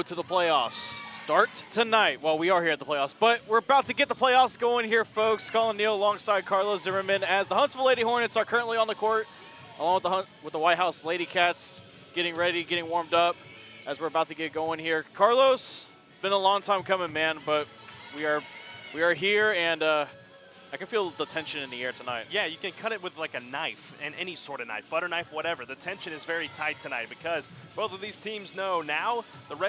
road to the playoffs start tonight. Well, we are here at the playoffs, but we're about to get the playoffs going here, folks. Collin, Neill alongside Carlos Zimmermann as the Huntsville Lady Hornets are currently on the court, along with the Whitehouse Lady Cats getting ready, getting warmed up as we're about to get going here. Carlos, it's been a long time coming, man, but we are here, and I can feel the tension in the air tonight. Yeah, you can cut it with like a knife, and any sort of knife, butter knife, whatever. The tension is very tight tonight because both of these teams know now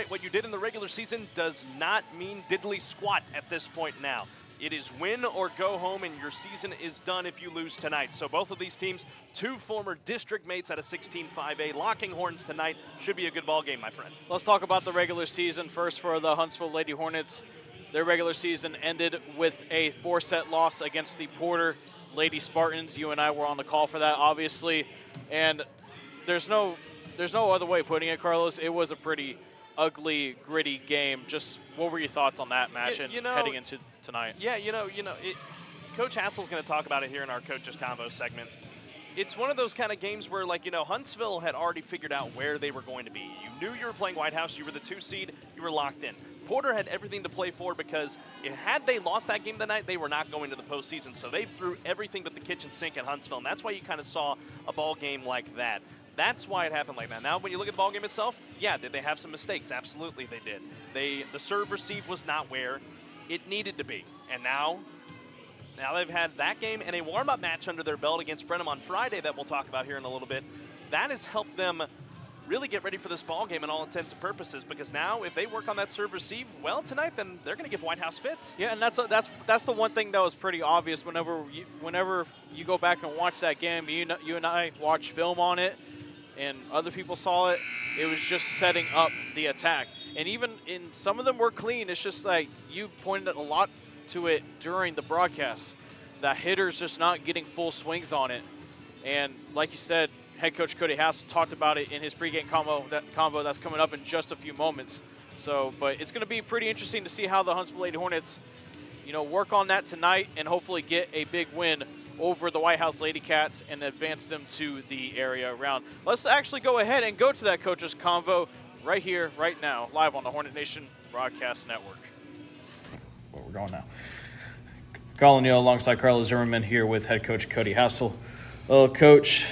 what you did in the regular season does not mean diddly squat at this point now. It is win or go home, and your season is done if you lose tonight. So both of these teams, two former district mates at a 16-5A, locking horns tonight. Should be a good ball game, my friend. Let's talk about the regular season first for the Huntsville Lady Hornets. Their regular season ended with a 4-set loss against the Porter Lady Spartans. You and I were on the call for that, obviously. And there's no other way of putting it, Carlos. It was a pretty ugly, gritty game. Just what were your thoughts on that match heading into tonight? Yeah, Coach Hassel's going to talk about it here in our Coach's Convo segment. It's one of those kind of games where, Huntsville had already figured out where they were going to be. You knew you were playing Whitehouse. You were the 2 seed. You were locked in. Porter had everything to play for because had they lost that game tonight, they were not going to the postseason. So they threw everything but the kitchen sink at Huntsville, and that's why you kind of saw a ball game like that. That's why it happened like that. Now, when you look at the ball game itself, yeah, did they have some mistakes? Absolutely they did. The serve receive was not where it needed to be. And now they've had that game and a warm-up match under their belt against Brenham on Friday that we'll talk about here in a little bit. That has helped them really get ready for this ball game in all intents and purposes, because now if they work on that serve receive well tonight, then they're going to give Whitehouse fits. Yeah, and that's the one thing that was pretty obvious whenever you go back and watch that game. You and I watched film on it, and other people saw it. It was just setting up the attack, and even in some of them were clean. It's just like you pointed a lot to it during the broadcast. The hitters just not getting full swings on it, and like you said, head coach Cody Hassel talked about it in his pregame convo that's coming up in just a few moments. But it's going to be pretty interesting to see how the Huntsville Lady Hornets, work on that tonight and hopefully get a big win over the Whitehouse Lady Cats and advance them to the area round. Let's actually go ahead and go to that coach's convo right here, right now, live on the Hornet Nation Broadcast Network. Where we're going now. Collin, Neill alongside Carlos Zimmermann here with head coach Cody Hassel. Well, Coach,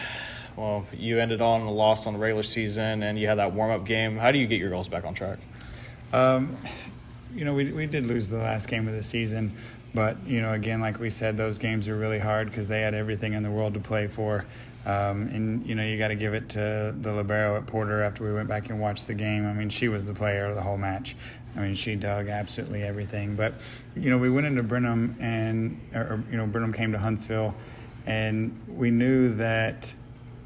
you ended on a loss on the regular season, and you had that warm-up game. How do you get your goals back on track? We did lose the last game of the season, but, again, like we said, those games are really hard because they had everything in the world to play for. You got to give it to the libero at Porter after we went back and watched the game. I mean, she was the player of the whole match. I mean, she dug absolutely everything. But, we went into Brenham, Brenham came to Huntsville, and we knew that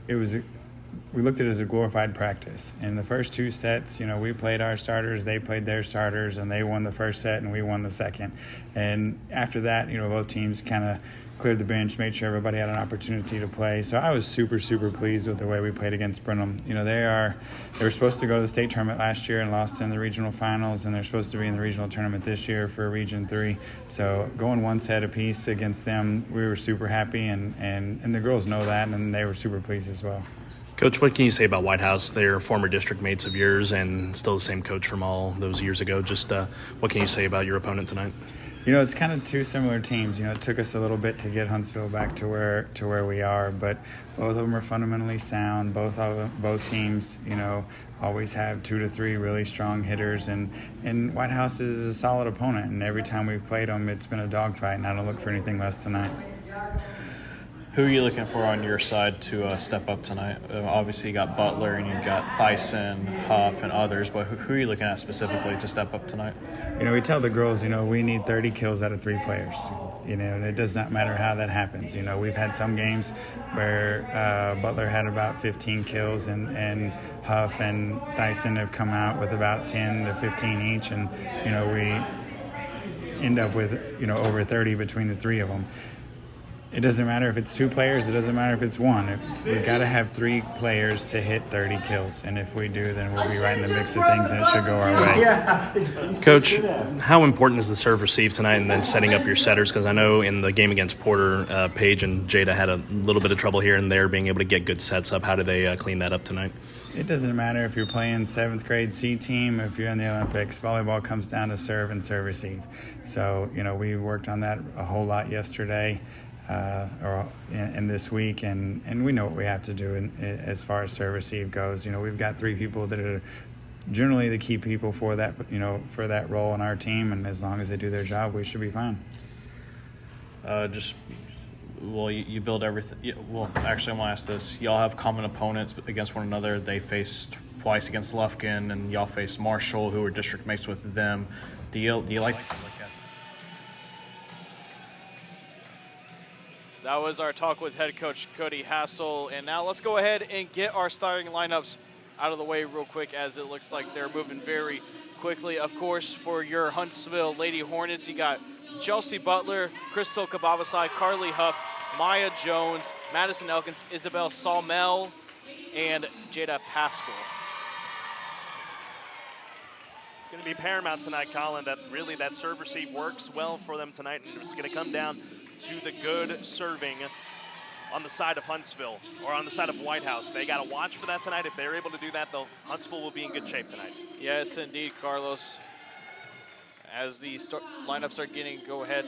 we looked at it as a glorified practice. In the first 2 sets, we played our starters, they played their starters, and they won the first set and we won the second. And after that, both teams kind of cleared the bench, made sure everybody had an opportunity to play. So I was super, super pleased with the way we played against Brenham. They were supposed to go to the state tournament last year and lost in the regional finals, and they're supposed to be in the regional tournament this year for Region 3. So going 1 set apiece against them, we were super happy, and the girls know that, and they were super pleased as well. Coach, what can you say about Whitehouse? They're former district mates of yours and still the same coach from all those years ago. Just what can you say about your opponent tonight? It's kind of 2 similar teams. It took us a little bit to get Huntsville back to where we are, but both of them are fundamentally sound. Both teams, always have 2 to 3 really strong hitters, and Whitehouse is a solid opponent. And every time we've played them, it's been a dogfight, and I don't look for anything less tonight. Who are you looking for on your side to step up tonight? Obviously, you got Butler and you've got Thyssen, Huff, and others, but who are you looking at specifically to step up tonight? We tell the girls, we need 30 kills out of 3 players. And it does not matter how that happens. We've had some games where Butler had about 15 kills and Huff and Thyssen have come out with about 10 to 15 each, and, we end up with, over 30 between the 3 of them. It doesn't matter if it's 2 players. It doesn't matter if it's 1. We've got to have 3 players to hit 30 kills. And if we do, then we'll be right in the mix of things, and it should go our way. Coach, how important is the serve receive tonight and then setting up your setters? Because I know in the game against Porter, Paige and Jada had a little bit of trouble here and there being able to get good sets up. How do they clean that up tonight? It doesn't matter if you're playing 7th grade C team, if you're in the Olympics. Volleyball comes down to serve and serve receive. So, we worked on that a whole lot yesterday or in this week, and we know what we have to do as far as serve receive goes. We've got 3 people that are generally the key people for that, for that role in our team, and as long as they do their job, we should be fine. You build everything. Well, actually, I'm going to ask this. Y'all have common opponents against one another. They faced twice against Lufkin, and y'all faced Marshall, who were district mates with them. Do you like that? That was our talk with head coach Cody Hassel. And now let's go ahead and get our starting lineups out of the way real quick, as it looks like they're moving very quickly. Of course, for your Huntsville Lady Hornets, you got Chelsea Butler, Crystal Kababasai, Carly Huff, Maya Jones, Madison Elkins, Isabel Salmel, and Jada Pascal. It's going to be paramount tonight, Collin, that really that serve receive works well for them tonight, and it's going to come down to the good serving on the side of Huntsville or on the side of Whitehouse. They got to watch for that tonight. If they're able to do that, though, Huntsville will be in good shape tonight. Yes, indeed, Carlos. As the lineups are getting go ahead.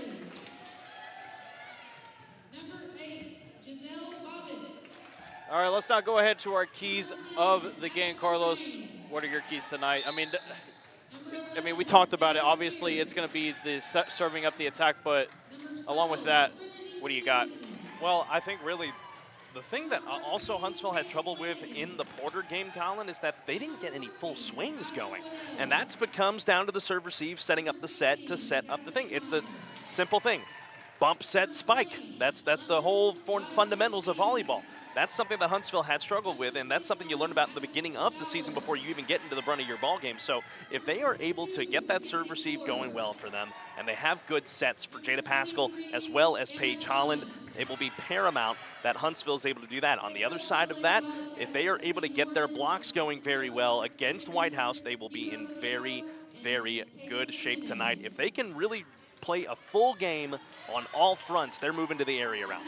All right, let's now go ahead to our keys of the game. Carlos, what are your keys tonight? I mean, we talked about it. Obviously, it's going to be the serving up the attack, but along with that, what do you got? Well, I think really the thing that also Huntsville had trouble with in the Porter game, Collin, is that they didn't get any full swings going. And that comes down to the serve receive, setting up the set to set up the thing. It's the simple thing. Bump, set, spike. That's the whole fundamentals of volleyball. That's something that Huntsville had struggled with, and that's something you learn about in the beginning of the season before you even get into the brunt of your ball game. So if they are able to get that serve receive going well for them, and they have good sets for Jada Pascal as well as Paige Holland, it will be paramount that Huntsville is able to do that. On the other side of that, if they are able to get their blocks going very well against Whitehouse, they will be in very, very good shape tonight. If they can really play a full game on all fronts, they're moving to the area round.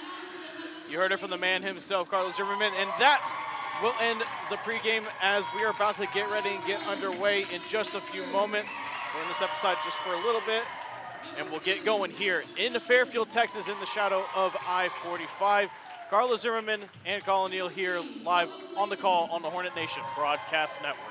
You heard it from the man himself, Carlos Zimmermann, and that will end the pregame as we are about to get ready and get underway in just a few moments. We're going to step aside just for a little bit, and we'll get going here in Fairfield, Texas, in the shadow of I-45. Carlos Zimmermann and Collin Neill here live on the call on the Hornet Nation Broadcast Network.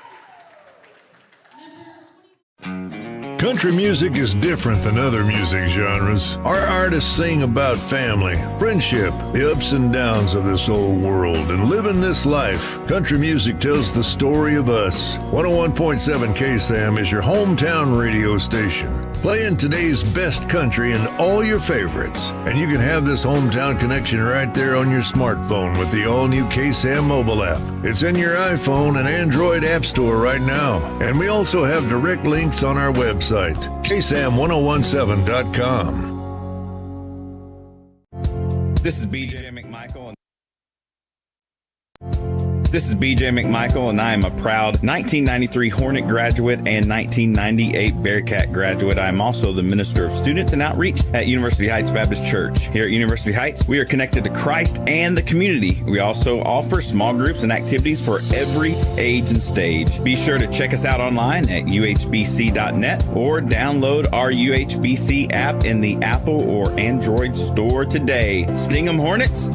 Country music is different than other music genres. Our artists sing about family, friendship, the ups and downs of this old world, and living this life. Country music tells the story of us. 101.7 KSAM is your hometown radio station, playing today's best country and all your favorites. And you can have this hometown connection right there on your smartphone with the all-new KSAM mobile app. It's in your iPhone and Android app store right now. And we also have direct links on our website, ksam1017.com. This is BJ McMichael. And I am a proud 1993 Hornet graduate and 1998 Bearcat graduate. I am also the Minister of Students and Outreach at University Heights Baptist Church. Here at University Heights, we are connected to Christ and the community. We also offer small groups and activities for every age and stage. Be sure to check us out online at uhbc.net or download our UHBC app in the Apple or Android store today. Sting 'em, Hornets!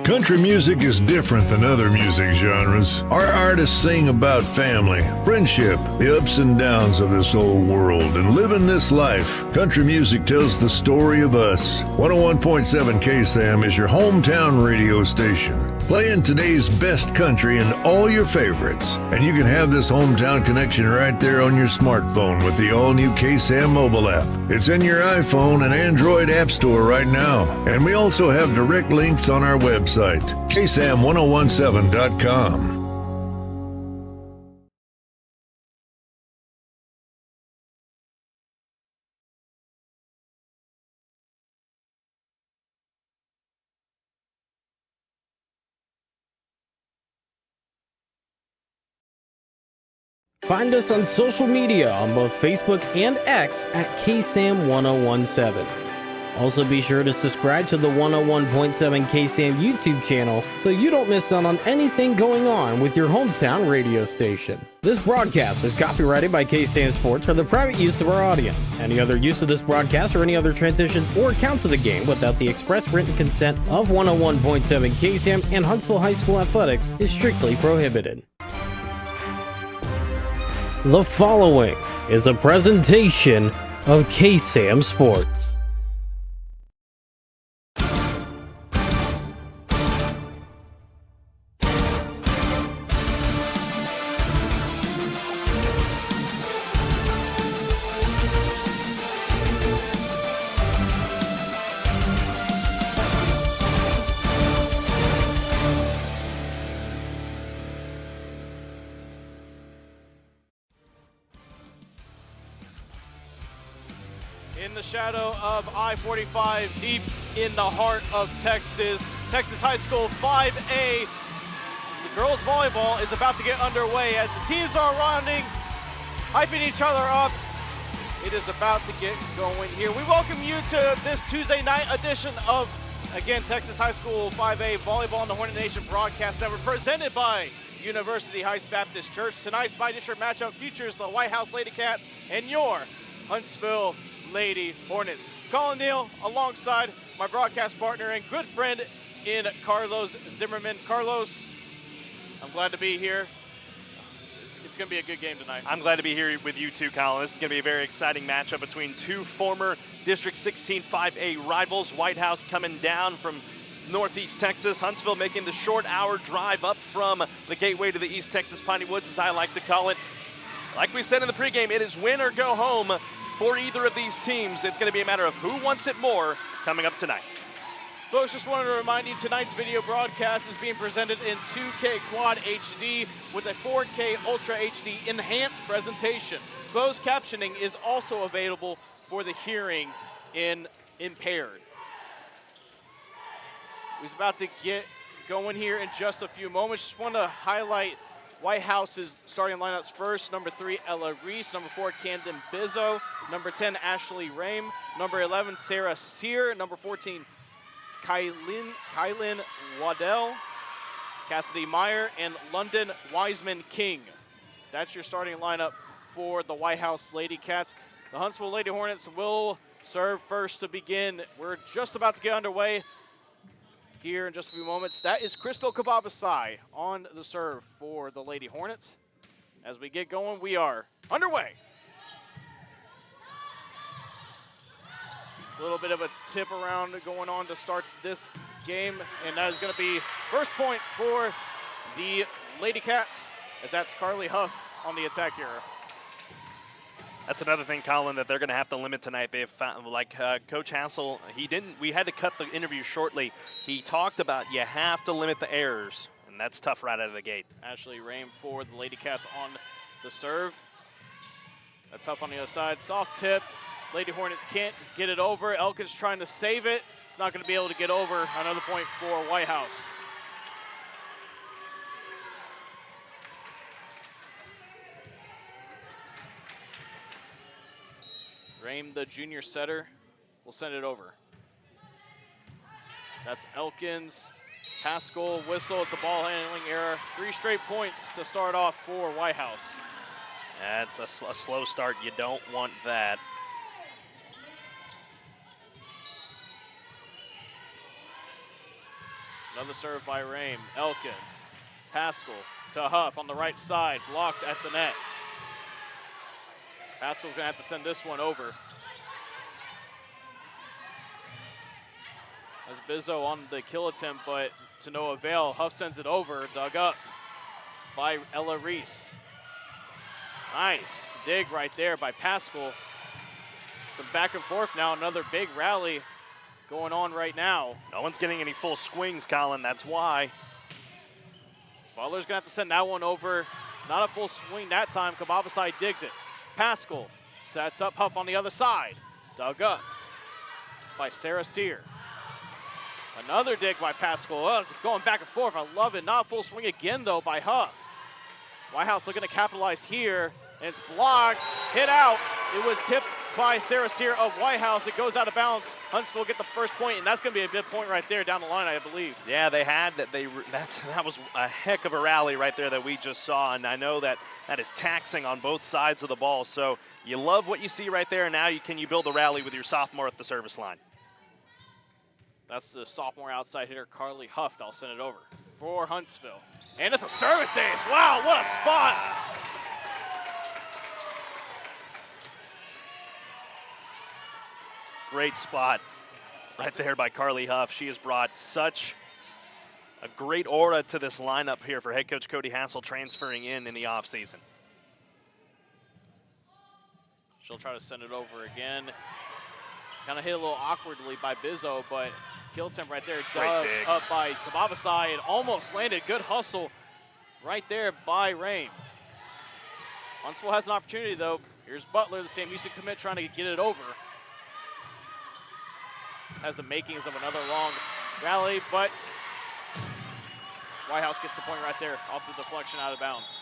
Country music is different than other music genres. Our artists sing about family, friendship, the ups and downs of this old world, and living this life. Country music tells the story of us. 101.7 KSAM is your hometown radio station, playing today's best country and all your favorites. And you can have this hometown connection right there on your smartphone with the all-new KSAM mobile app. It's in your iPhone and Android app store right now. And we also have direct links on our website, ksam1017.com. Find us on social media on both Facebook and X at KSAM1017. Also be sure to subscribe to the 101.7 KSAM YouTube channel so you don't miss out on anything going on with your hometown radio station. This broadcast is copyrighted by KSAM Sports for the private use of our audience. Any other use of this broadcast or any other transitions or accounts of the game without the express written consent of 101.7 KSAM and Huntsville High School Athletics is strictly prohibited. The following is a presentation of KSAM Sports. In the shadow of I-45, deep in the heart of Texas High School 5A, the girls volleyball is about to get underway as the teams are running, hyping each other up. It is about to get going here. We welcome you to this Tuesday night edition of, again, Texas High School 5A Volleyball on the Hornet Nation Broadcast Network, presented by University Heights Baptist Church. Tonight's bi-district matchup features the Whitehouse Lady Cats and your Huntsville Lady Hornets. Collin, Neill, alongside my broadcast partner and good friend in Carlos Zimmermann. Carlos, I'm glad to be here. It's going to be a good game tonight. I'm glad to be here with you too, Collin. This is going to be a very exciting matchup between two former District 16 5A rivals. Whitehouse coming down from Northeast Texas. Huntsville making the short hour drive up from the gateway to the East Texas Piney Woods, as I like to call it. Like we said in the pregame, it is win or go home for either of these teams. It's going to be a matter of who wants it more coming up tonight. Folks, just wanted to remind you, tonight's video broadcast is being presented in 2K Quad HD with a 4K Ultra HD enhanced presentation. Closed captioning is also available for the hearing impaired. We're about to get going here in just a few moments. Just want to highlight Whitehouse's starting lineups first. Number 3, Ella Reese. Number 4, Camden Bizzo. Number 10, Ashley Rame. Number 11, Sarah Sear. Number 14, Kylan Waddell, Cassidy Meyer, and London Wiseman King. That's your starting lineup for the Whitehouse Lady Cats. The Huntsville Lady Hornets will serve first to begin. We're just about to get underway here in just a few moments. That is Crystal Kababasai on the serve for the Lady Hornets. As we get going, we are underway. A little bit of a tip around going on to start this game, and that is going to be first point for the Lady Cats, as that's Carly Huff on the attack here. That's another thing, Collin, that they're going to have to limit tonight. They've found, like Coach Hassel, we had to cut the interview shortly. He talked about you have to limit the errors, and that's tough right out of the gate. Ashley Rame for the Lady Cats on the serve. That's Huff on the other side. Soft tip. Lady Hornets can't get it over. Elkins trying to save it. It's not going to be able to get over. Another point for Whitehouse. Rame, the junior setter, will send it over. That's Elkins. Pascal, whistle. It's a ball handling error. 3 straight points to start off for Whitehouse. That's a slow start. You don't want that. Another serve by Rame. Elkins. Pascal to Huff on the right side. Blocked at the net. Pascal's going to have to send this one over. There's Bizzo on the kill attempt, but to no avail. Huff sends it over. Dug up by Ella Reese. Nice dig right there by Pascal. Some back and forth now. Another big rally going on right now. No one's getting any full swings, Collin. That's why. Butler's going to have to send that one over. Not a full swing that time. Kababasai digs it. Pascal sets up Huff on the other side. Dug up by Sarah Sear. Another dig by Pascal. Oh, it's going back and forth. I love it. Not a full swing again, though, by Huff. Whitehouse looking to capitalize here, and it's blocked. Hit out. It was tipped by Sarah Sear of Whitehouse. It goes out of bounds. Huntsville get the first point, and that's going to be a good point right there down the line, I believe. Yeah, they had that. That was a heck of a rally right there that we just saw, and I know that is taxing on both sides of the ball. So you love what you see right there, and now can you build a rally with your sophomore at the service line? That's the sophomore outside hitter, Carly Huff. I'll send it over for Huntsville. And it's a service ace. Wow, what a spot. Great spot right there by Carly Huff. She has brought such a great aura to this lineup here for head coach Cody Hassel transferring in the offseason. She'll try to send it over again. Kind of hit a little awkwardly by Bizzo, but kill attempt right there. Dug up by Kababasai. It almost landed. Good hustle right there by Rain. Huntsville has an opportunity, though. Here's Butler, the SAM-UC commit, trying to get it over. Has the makings of another long rally, but Whitehouse gets the point right there off the deflection out of bounds.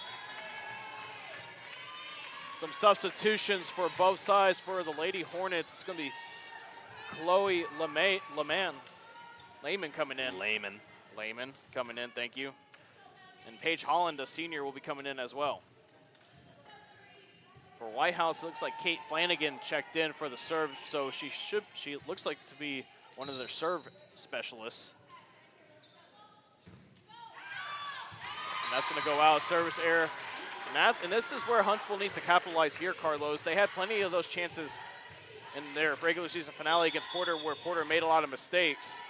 Some substitutions for both sides for the Lady Hornets. It's going to be Chloe Lehman coming in. Lehman coming in, thank you. And Paige Holland, a senior, will be coming in as well. For Whitehouse, it looks like Kate Flanagan checked in for the serve, so she looks like to be one of their serve specialists. And that's going to go out, service error. And this is where Huntsville needs to capitalize here, Carlos. They had plenty of those chances in their regular season finale against Porter, where Porter made a lot of mistakes.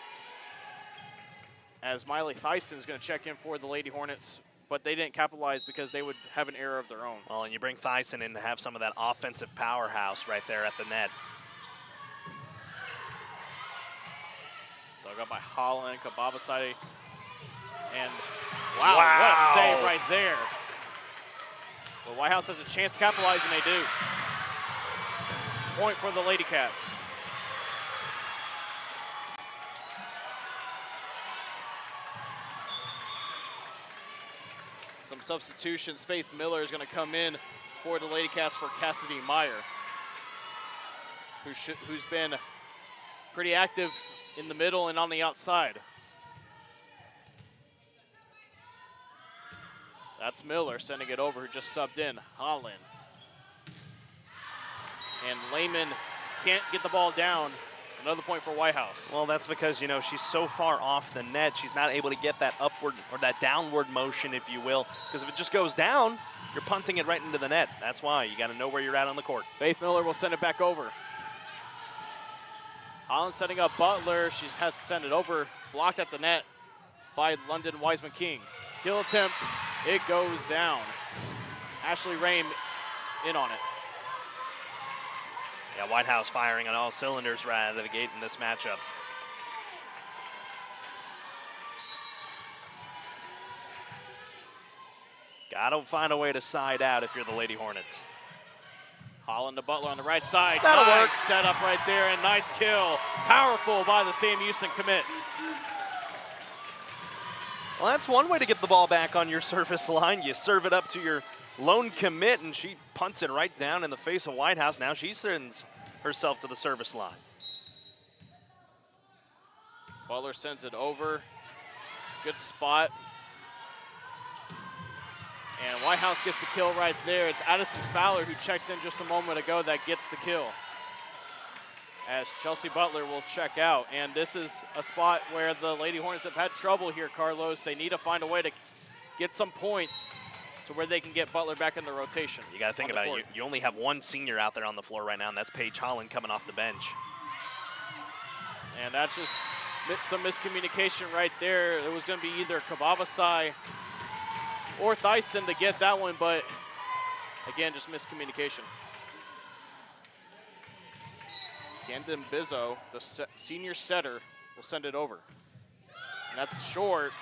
As Miley Thyssen is going to check in for the Lady Hornets, but they didn't capitalize because they would have an error of their own. Well, and you bring Thyssen in to have some of that offensive powerhouse right there at the net. Dug up by Collin, Kababasai, and wow, what a save right there. Well, Whitehouse has a chance to capitalize, and they do. Point for the Lady Cats. Some substitutions. Faith Miller is going to come in for the Lady Cats for Cassidy Meyer, who's been pretty active in the middle and on the outside. That's Miller sending it over, who just subbed in. Holland. And Lehman can't get the ball down. Another point for Whitehouse. Well, that's because, she's so far off the net, she's not able to get that upward or that downward motion, if you will. Because if it just goes down, you're punting it right into the net. That's why you got to know where you're at on the court. Faith Miller will send it back over. Holland setting up Butler. She has to send it over. Blocked at the net by London Wiseman-King. Kill attempt. It goes down. Ashley Rain in on it. Yeah, Whitehouse firing on all cylinders right out of the gate in this matchup. Gotta find a way to side out if you're the Lady Hornets. Holland to Butler on the right side. That'll work. Set up right there, and nice kill. Powerful by the SAM-UC commit. Well, that's one way to get the ball back on your service line. You serve it up to your lone commit, and she punts it right down in the face of Whitehouse. Now she sends herself to the service line. Butler sends it over. Good spot. And Whitehouse gets the kill right there. It's Addison Fowler, who checked in just a moment ago, that gets the kill. As Chelsea Butler will check out. And this is a spot where the Lady Hornets have had trouble here, Carlos. They need to find a way to get some points to where they can get Butler back in the rotation. You got to think about it. You only have one senior out there on the floor right now, and that's Paige Holland coming off the bench. And that's just some miscommunication right there. It was going to be either Kababasai or Thyssen to get that one, but again, just miscommunication. Camden Bizzo, the senior setter, will send it over. And that's short,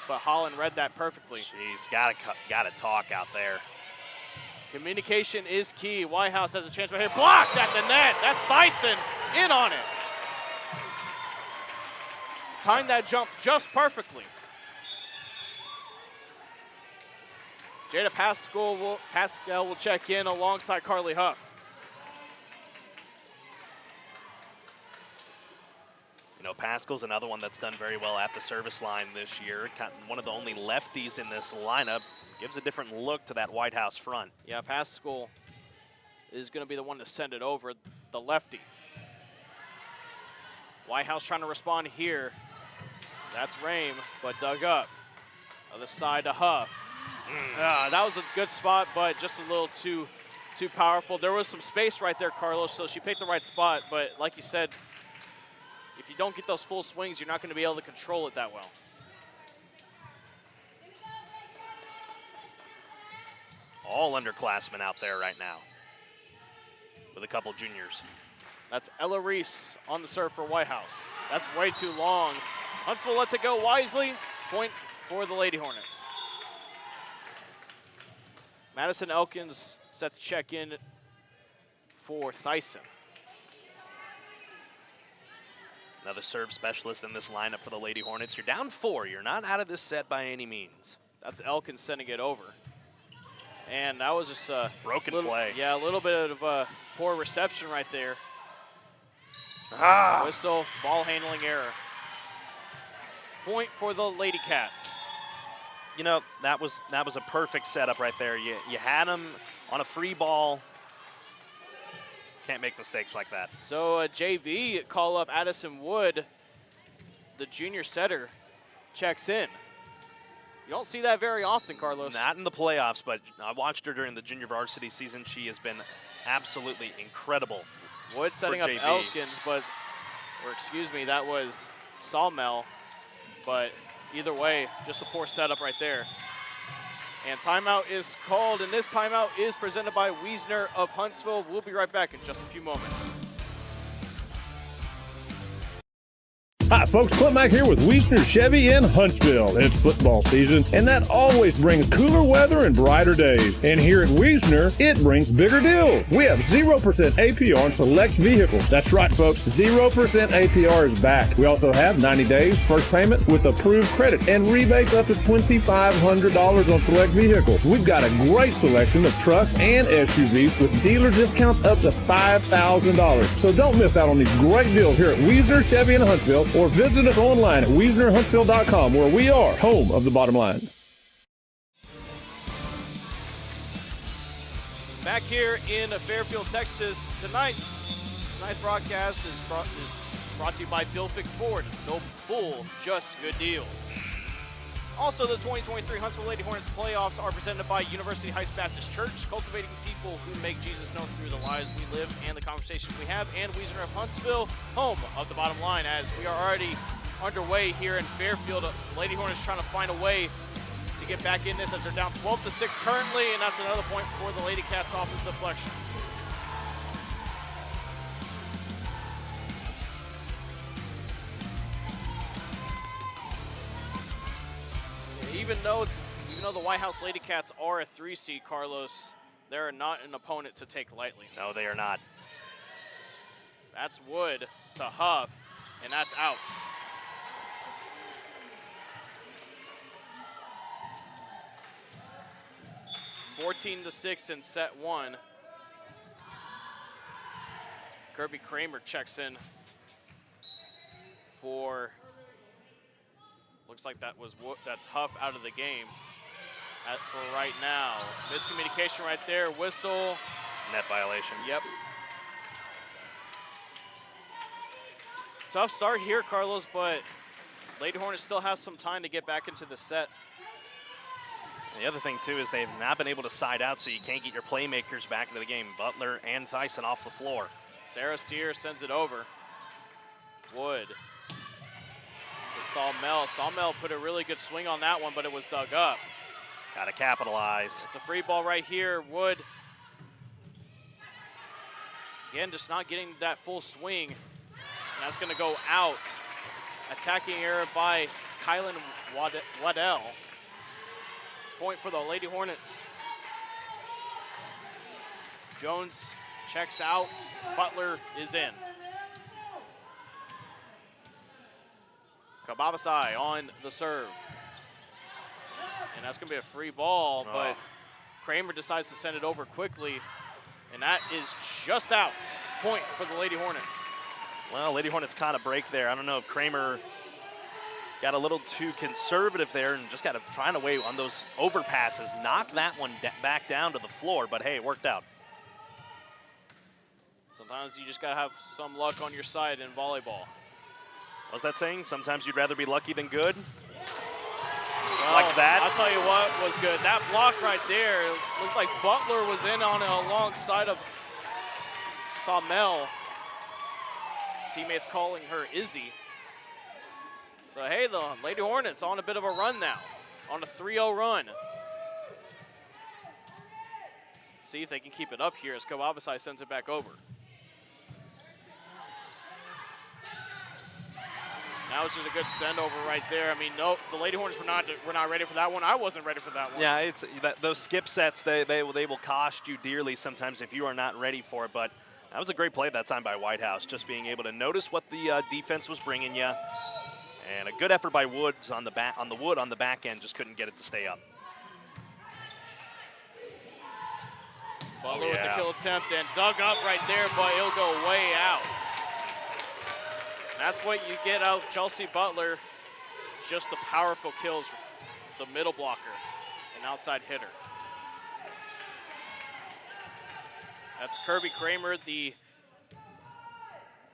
but Holland read that perfectly. Jeez, gotta talk out there. Communication is key. Whitehouse has a chance right here. Blocked at the net. That's Thyssen in on it. Timed that jump just perfectly. Jada Pascal will check in alongside Carly Huff. know, Pascal's another one that's done very well at the service line this year. One of the only lefties in this lineup. Gives a different look to that Whitehouse front. Yeah, Pascal is going to be the one to send it over, the lefty. Whitehouse trying to respond here. That's Rame, but dug up. Other side to Huff. That was a good spot, but just a little too powerful. There was some space right there, Carlos, so she picked the right spot, but like you said, if you don't get those full swings, you're not going to be able to control it that well. All underclassmen out there right now with a couple juniors. That's Ella Reese on the serve for Whitehouse. That's way too long. Huntsville lets it go wisely. Point for the Lady Hornets. Madison Elkins set to check in for Thyssen. Another serve specialist in this lineup for the Lady Hornets. You're down 4. You're not out of this set by any means. That's Elkins sending it over. And that was just a broken little, play. Yeah, a little bit of a poor reception right there. Whistle, ball handling error. Point for the Lady Cats. You know, that was a perfect setup right there. You had them on a free ball. Can't make mistakes like that. So a JV call up, Addison Wood, the junior setter, checks in. You don't see that very often, Carlos. Not in the playoffs, but I watched her during the junior varsity season. She has been absolutely incredible. Wood setting up JV. Elkins, that was Sawmell. But either way, just a poor setup right there. And timeout is called, and this timeout is presented by Wiesner of Huntsville. We'll be right back in just a few moments. Hi folks, Clint Mack here with Wiesner Chevy in Huntsville. It's football season, and that always brings cooler weather and brighter days. And here at Wiesner, it brings bigger deals. We have 0% APR on select vehicles. That's right folks, 0% APR is back. We also have 90 days first payment with approved credit and rebates up to $2,500 on select vehicles. We've got a great selection of trucks and SUVs with dealer discounts up to $5,000. So don't miss out on these great deals here at Wiesner Chevy in Huntsville, or visit us online at WiesnerHuntsville.com, where we are home of the bottom line. Back here in Fairfield, Texas, tonight's broadcast is brought to you by Bill Fick Ford. No bull, just good deals. Also, the 2023 Huntsville Lady Hornets playoffs are presented by University Heights Baptist Church, cultivating people who make Jesus known through the lives we live and the conversations we have, and Wiesner of Huntsville, home of the bottom line, as we are already underway here in Fairfield. The Lady Hornets trying to find a way to get back in this as they're down 12-6 currently, and that's another point for the Lady Cats off of deflection. Even though the Whitehouse Lady Cats are a 3 seed, Carlos, they're not an opponent to take lightly. No, they are not. That's Wood to Huff, and that's out. (14-6) in set 1. Kirby Kramer checks in for. Looks like that's Huff out of the game for right now. Miscommunication right there. Whistle. Net violation. Yep. Tough start here, Carlos, but Lady Hornets still has some time to get back into the set. The other thing, too, is they've not been able to side out, so you can't get your playmakers back into the game. Butler and Thyssen off the floor. Sarah Sear sends it over. Wood to Sawmell. Sawmell put a really good swing on that one, but it was dug up. Got to capitalize. It's a free ball right here. Wood, again, just not getting that full swing. And that's going to go out. Attacking error by Kylan Waddell. Point for the Lady Hornets. Jones checks out. Butler is in. Kababasai on the serve. And that's going to be a free ball, but Kramer decides to send it over quickly, and that is just out. Point for the Lady Hornets. Well, Lady Hornets caught a break there. I don't know if Kramer got a little too conservative there and just got to find a way on those overpasses, knock that one back down to the floor, but hey, it worked out. Sometimes you just got to have some luck on your side in volleyball. What's that saying? Sometimes you'd rather be lucky than good? Well, like that? I'll tell you what was good. That block right there, looked like Butler was in on it alongside of Samel. Teammates calling her Izzy. So, hey, the Lady Hornets on a bit of a run now, on a 3-0 run. See if they can keep it up here as Kawabasai sends it back over. That was just a good send over right there. I mean, no, the Lady Hornets were not ready for that one. I wasn't ready for that one. Yeah, it's those skip sets, they will cost you dearly sometimes if you are not ready for it. But that was a great play that time by Whitehouse, just being able to notice what the defense was bringing you, and a good effort by Woods on the back end, just couldn't get it to stay up. Butler with the kill attempt and dug up right there, but it'll go way out. That's what you get out of Chelsea Butler, just the powerful kills, the middle blocker, and outside hitter. That's Kirby Kramer, the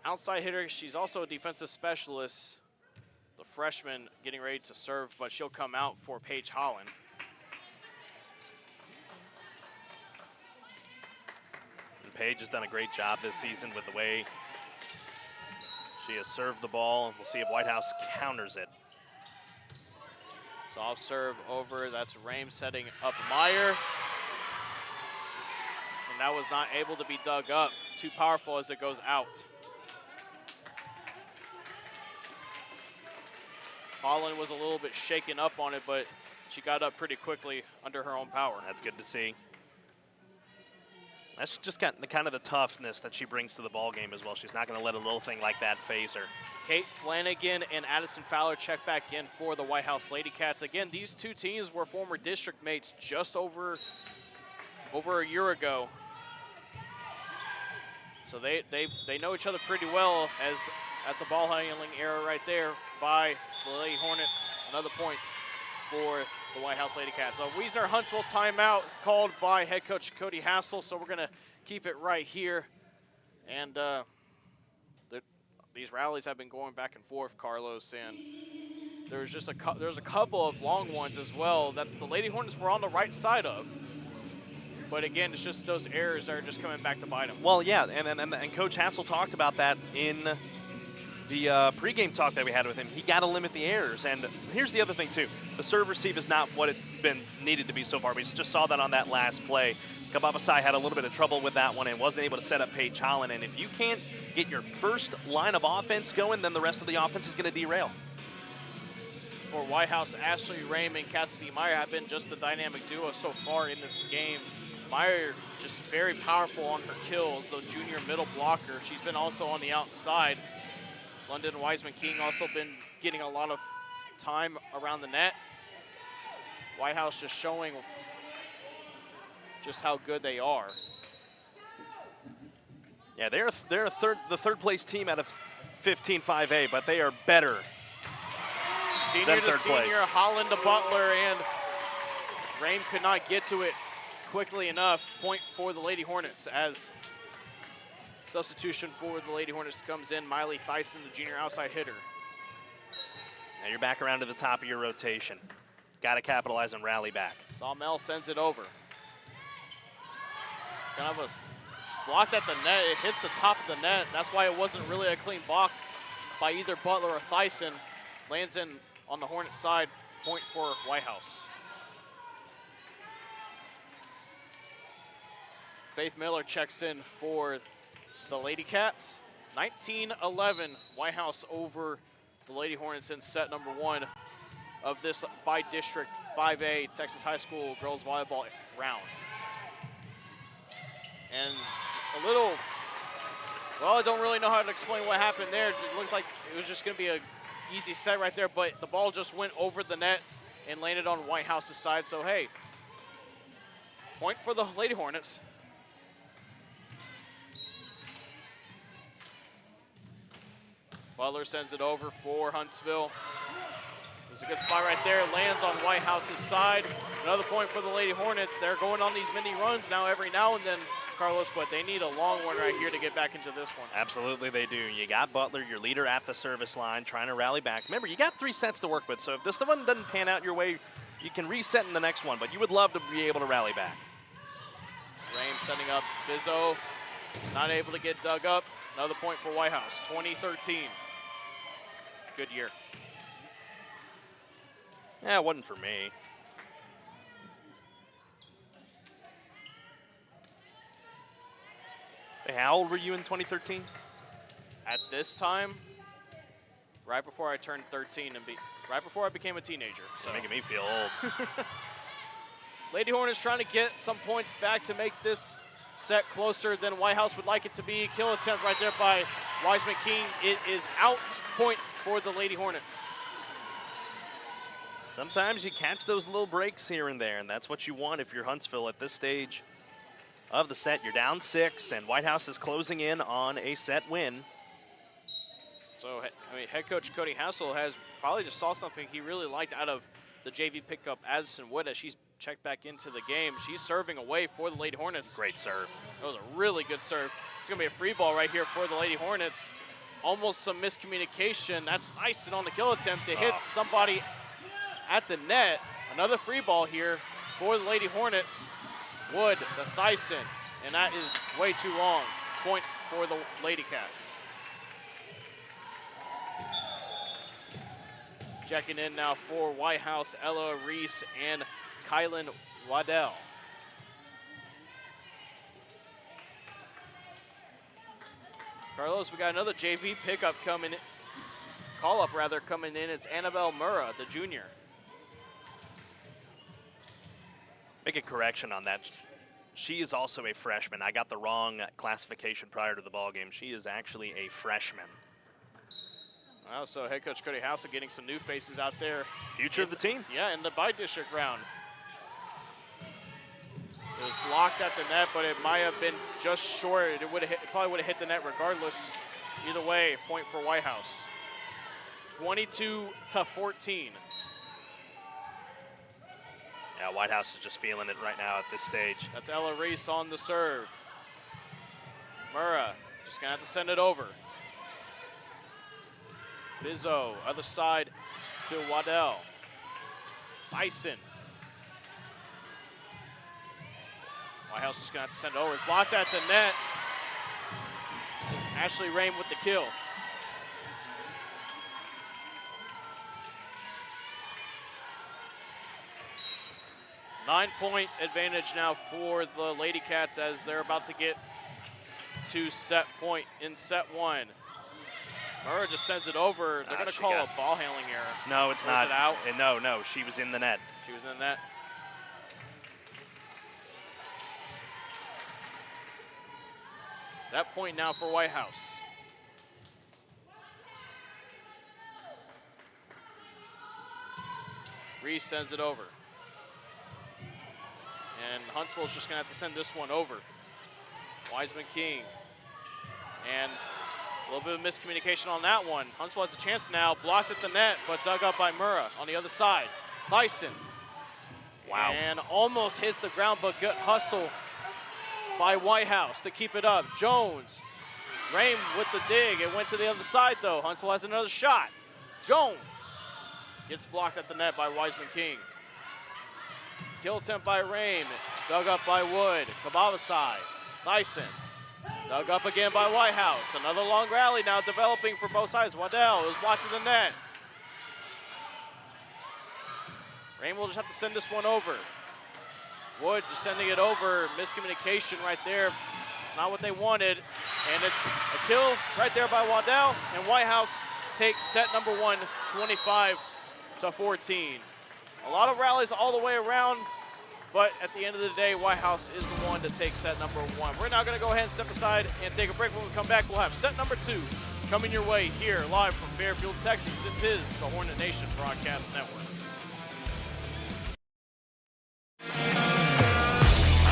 outside hitter. She's also a defensive specialist, the freshman getting ready to serve, but she'll come out for Paige Holland. And Paige has done a great job this season with the way she has served the ball. We'll see if Whitehouse counters it. Soft serve over, that's Rame setting up Meyer. And that was not able to be dug up. Too powerful as it goes out. Collin was a little bit shaken up on it, but she got up pretty quickly under her own power. That's good to see. That's just got kind of the toughness that she brings to the ball game as well. She's not going to let a little thing like that phase her. Kate Flanagan and Addison Fowler check back in for the Whitehouse Lady Cats. Again, these two teams were former district mates just over a year ago. So they know each other pretty well, as that's a ball handling error right there by the Lady Hornets. Another point for the Whitehouse Lady Cats. So Wiesner Huntsville timeout called by head coach Cody Hassel. So we're going to keep it right here. And these rallies have been going back and forth, Carlos, and there's just there's a couple of long ones as well that the Lady Hornets were on the right side of. But again, it's just those errors that are just coming back to bite them. Well, yeah, and Coach Hassel talked about that in the pregame talk that we had with him. He got to limit the errors. And here's the other thing, too. The serve receive is not what it's been needed to be so far. We just saw that on that last play. Kababasai had a little bit of trouble with that one and wasn't able to set up Paige Holland. And if you can't get your first line of offense going, then the rest of the offense is going to derail. For Whitehouse, Ashley Rame and Cassidy Meyer have been just the dynamic duo so far in this game. Meyer just very powerful on her kills, the junior middle blocker. She's been also on the outside. London Wiseman-King also been getting a lot of time around the net. Whitehouse just showing just how good they are. Yeah, they're the third place team out of 15-5A, but they are better Senior than to third senior, place. Holland to Butler, and Rame could not get to it quickly enough. Point for the Lady Hornets as substitution for the Lady Hornets comes in. Miley Thyssen, the junior outside hitter. Now you're back around to the top of your rotation. Got to capitalize and rally back. Sawmell sends it over. Kind of a blocked at the net. It hits the top of the net. That's why it wasn't really a clean block by either Butler or Thyssen. Lands in on the Hornet side. Point for Whitehouse. Faith Miller checks in for the Lady Cats. 19-11, Whitehouse over the Lady Hornets in set number 1 of this by-district 5A Texas High School girls volleyball round. And a little, well, I don't really know how to explain what happened there. It looked like it was just going to be an easy set right there, but the ball just went over the net and landed on Whitehouse's side. So, hey, point for the Lady Hornets. Butler sends it over for Huntsville. There's a good spot right there. It lands on Whitehouse's side. Another point for the Lady Hornets. They're going on these mini runs now every now and then, Carlos, but they need a long one right here to get back into this one. Absolutely they do. You got Butler, your leader at the service line, trying to rally back. Remember, you got 3 sets to work with, so if this one doesn't pan out your way, you can reset in the next one, but you would love to be able to rally back. Rame setting up Bizzo. Not able to get dug up. Another point for Whitehouse, 2013. Good year. Yeah, it wasn't for me. Hey, how old were you in 2013? At this time, right before I turned 13 and right before I became a teenager. So You're making me feel old. Lady Hornets trying to get some points back to make this set closer than Whitehouse would like it to be. Kill attempt right there by Wiseman King. It is out, point for the Lady Hornets. Sometimes you catch those little breaks here and there, and that's what you want if you're Huntsville at this stage of the set. You're down 6, and Whitehouse is closing in on a set win. So, I mean, head coach Cody Hassel has probably just saw something he really liked out of the JV pickup, Addison Wood, as she's checked back into the game. She's serving away for the Lady Hornets. Great serve. That was a really good serve. It's going to be a free ball right here for the Lady Hornets. Almost some miscommunication. That's Thyssen on the kill attempt to hit somebody at the net. Another free ball here for the Lady Hornets. Wood, the Thyssen, and that is way too long. Point for the Lady Cats. Checking in now for Whitehouse, Ella Reese and Kylan Waddell. Carlos, we got another JV pickup coming in, call-up rather, coming in. It's Annabelle Murrah, the junior. Make a correction on that. She is also a freshman. I got the wrong classification prior to the ball game. She is actually a freshman. Wow, so head coach Cody Hassel getting some new faces out there. Future of the team. Yeah, in the bi-district round. It was blocked at the net, but it might have been just short. It probably would have hit the net regardless. Either way, point for Whitehouse. 22-14. Yeah, Whitehouse is just feeling it right now at this stage. That's Ella Reese on the serve. Murrah just gonna have to send it over. Bizzo, other side to Waddell. Bison. Whitehouse just gonna have to send it over. Blocked at the net. Ashley Rame with the kill. Nine-point advantage now for the Lady Cats as they're about to get to set point in set 1. Murrah just sends it over. They're going to call a ball handling error. No, it's not. Is it out? No, she was in the net. She was in the net. Set point now for Whitehouse. Reese sends it over. And Huntsville's just going to have to send this one over. Wiseman King. And a little bit of miscommunication on that one. Huntsville has a chance now. Blocked at the net, but dug up by Murrah on the other side. Thyssen. Wow. And almost hit the ground, but good hustle by Whitehouse to keep it up. Jones. Rame with the dig. It went to the other side, though. Huntsville has another shot. Jones gets blocked at the net by Wiseman King. Kill attempt by Rame. Dug up by Wood. Kababasai. Thyssen. Dug up again by Whitehouse. Another long rally now developing for both sides. Waddell is blocked in the net. Rame will just have to send this one over. Wood just sending it over. Miscommunication right there. It's not what they wanted. And it's a kill right there by Waddell. And Whitehouse takes set number 1, 25-14. A lot of rallies all the way around. But at the end of the day, Whitehouse is the one to take set number 1. We're now going to go ahead and step aside and take a break. When we come back, we'll have set number 2 coming your way here live from Fairfield, Texas. This is the Hornet Nation Broadcast Network.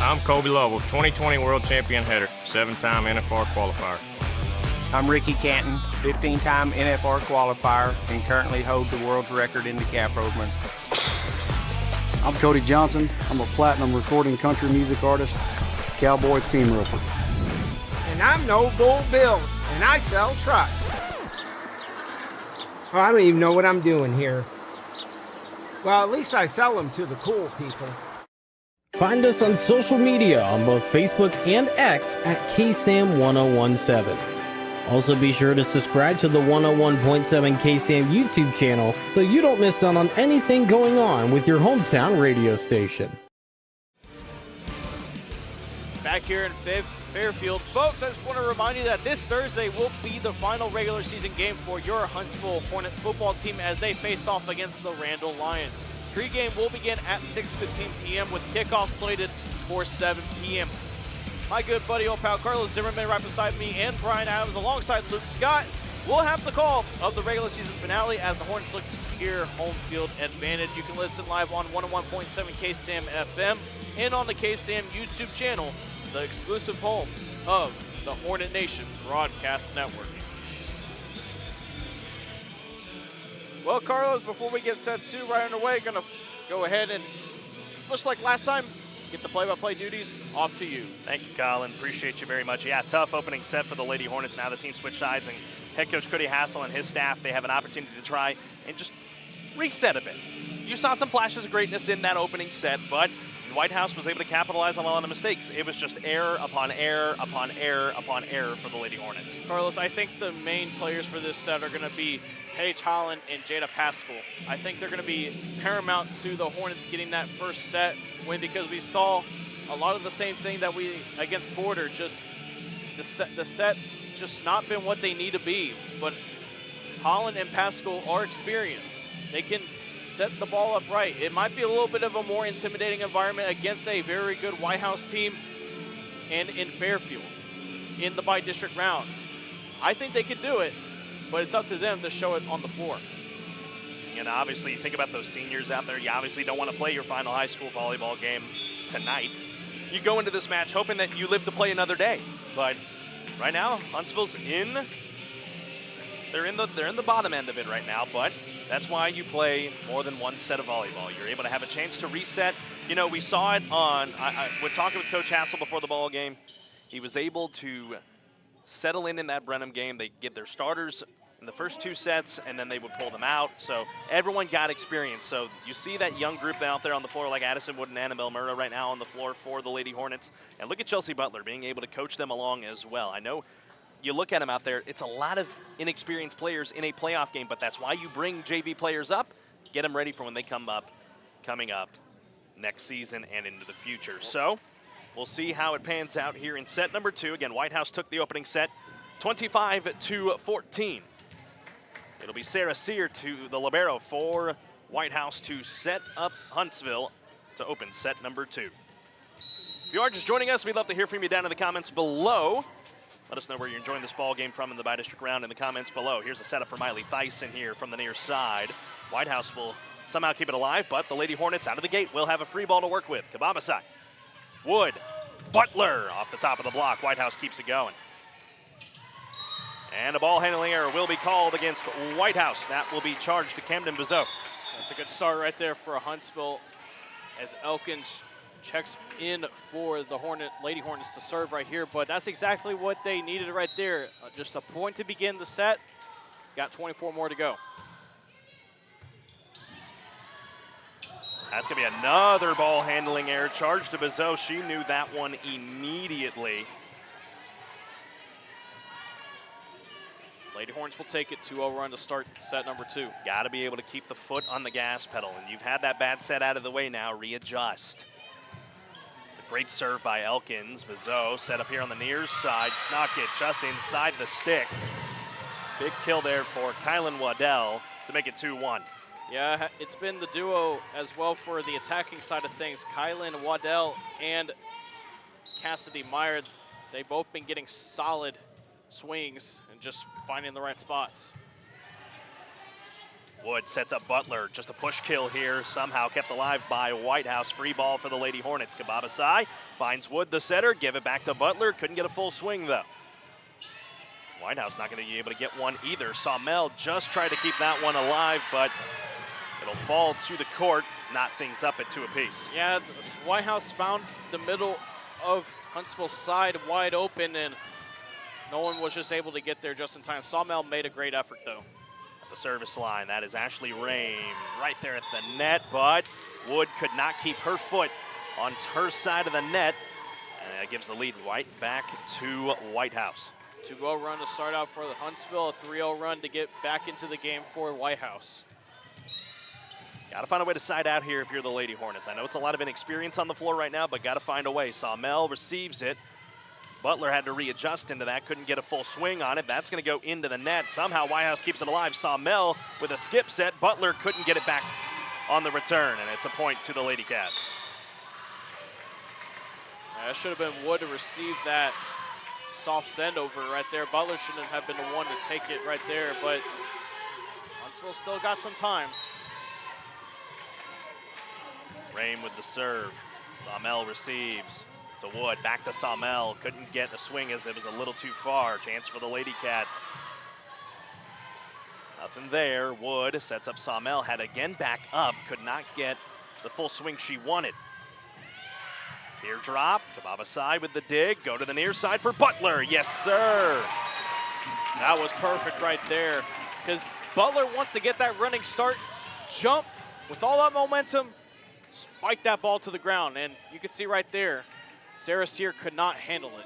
I'm Kobe Lovell, 2020 World Champion header, 7-time NFR qualifier. I'm Ricky Canton, 15-time NFR qualifier and currently hold the world's record in decaf roadman. I'm Cody Johnson. I'm a platinum recording country music artist, cowboy team roper. And I'm No Bull Bill, and I sell trucks. Oh, I don't even know what I'm doing here. Well, at least I sell them to the cool people. Find us on social media on both Facebook and X at KSAM-1017. Also be sure to subscribe to the 101.7 KSAM YouTube channel so you don't miss out on anything going on with your hometown radio station. Back here in Fairfield. Folks, I just want to remind you that this Thursday will be the final regular season game for your Huntsville Hornets football team as they face off against the Randall Lions. Pregame will begin at 6:15 p.m. with kickoff slated for 7 p.m. My good buddy, old pal Carlos Zimmermann, right beside me, and Brian Adams alongside Luke Scott will have the call of the regular season finale as the Hornets look to secure home field advantage. You can listen live on 101.7 KSAM-FM and on the KSAM YouTube channel, the exclusive home of the Hornet Nation Broadcast Network. Well, Carlos, before we get set two right underway, going to go ahead and, just like last time, get the play-by-play duties off to you. Thank you, Collin. Appreciate you very much. Yeah, tough opening set for the Lady Hornets. Now the team switched sides, and head coach Cody Hassel and his staff, they have an opportunity to try and just reset a bit. You saw some flashes of greatness in that opening set, but Whitehouse was able to capitalize on a lot of the mistakes. It was just error upon error upon error upon error for the Lady Hornets. Carlos, I think the main players for this set are going to be Paige Collin and Jada Pascal. I think they're going to be paramount to the Hornets getting that first set win because we saw a lot of the same thing that we against Porter. Just the sets just not been what they need to be. But Collin and Pascal are experienced. They can set the ball up right. It might be a little bit of a more intimidating environment against a very good Whitehouse team and in Fairfield in the by-district round. I think they could do it, but it's up to them to show it on the floor. And obviously, you think about those seniors out there, you obviously don't want to play your final high school volleyball game tonight. You go into this match hoping that you live to play another day. But right now, Huntsville's they're in the bottom end of it right now, but that's why you play more than one set of volleyball. You're able to have a chance to reset. You know, we saw it on, we're talking with Coach Hassel before the ball game. He was able to settle in that Brenham game. They get their starters in the first two sets, and then they would pull them out. So everyone got experience. So you see that young group out there on the floor like Addison Wood and Annabelle Murrah right now on the floor for the Lady Hornets. And look at Chelsea Butler being able to coach them along as well. I know you look at them out there, it's a lot of inexperienced players in a playoff game, but that's why you bring JV players up, get them ready for when they come up, coming up next season and into the future. So we'll see how it pans out here in set number two. Again, Whitehouse took the opening set 25-14. It'll be Sarah Sear to the libero for Whitehouse to set up Huntsville to open set number two. If you are just joining us, we'd love to hear from you down in the comments below. Let us know where you're enjoying this ball game from in the by-district round in the comments below. Here's a setup for Miley Theisen here from the near side. Whitehouse will somehow keep it alive, but the Lady Hornets out of the gate will have a free ball to work with. Kababasai, Wood, Butler off the top of the block. Whitehouse keeps it going. And a ball handling error will be called against Whitehouse. That will be charged to Camden Bizot. That's a good start right there for Huntsville as Elkins checks in for the Lady Hornets to serve right here, but that's exactly what they needed right there. Just a point to begin the set. Got 24 more to go. That's going to be another ball handling error charged to Bizot. She knew that one immediately. Lady Hornets will take it 2-0 run to start set number two. Got to be able to keep the foot on the gas pedal, and you've had that bad set out of the way now. Readjust. Great serve by Elkins. Bizot set up here on the near side. Snuck it just inside the stick. Big kill there for Kylan Waddell to make it 2-1. Yeah, it's been the duo as well for the attacking side of things. Kylan Waddell and Cassidy Meyer, they've both been getting solid swings and just finding the right spots. Wood sets up Butler, just a push kill here, somehow kept alive by Whitehouse. Free ball for the Lady Hornets. Kababasai finds Wood, the setter, give it back to Butler. Couldn't get a full swing though. Whitehouse not going to be able to get one either. Sawmell just tried to keep that one alive, but it'll fall to the court, knock things up at 2 apiece. Yeah, Whitehouse found the middle of Huntsville's side wide open, and no one was just able to get there just in time. Sawmell made a great effort, though. At the service line, that is Ashley Rame right there at the net, but Wood could not keep her foot on her side of the net, and that gives the lead right back to Whitehouse. 2-0 run to start out for the Huntsville, a 3-0 run to get back into the game for Whitehouse. Got to find a way to side out here if you're the Lady Hornets. I know it's a lot of inexperience on the floor right now, but got to find a way. Sawmell receives it. Butler had to readjust into that, couldn't get a full swing on it. That's going to go into the net. Somehow Whitehouse keeps it alive. Sawmell with a skip set. Butler couldn't get it back on the return, and it's a point to the Lady Cats. That should have been Wood to receive that soft send over right there. Butler shouldn't have been the one to take it right there, but Huntsville still got some time. Rame with the serve. Sawmell receives to Wood. Back to Sawmell. Couldn't get a swing as it was a little too far. Chance for the Lady Cats. Nothing there. Wood sets up Sawmell. Had again back up. Could not get the full swing she wanted. Teardrop. Kababa side with the dig. Go to the near side for Butler. Yes, sir. That was perfect right there, because Butler wants to get that running start, jump with all that momentum, spike that ball to the ground, and you can see right there, Sarah Sear could not handle it.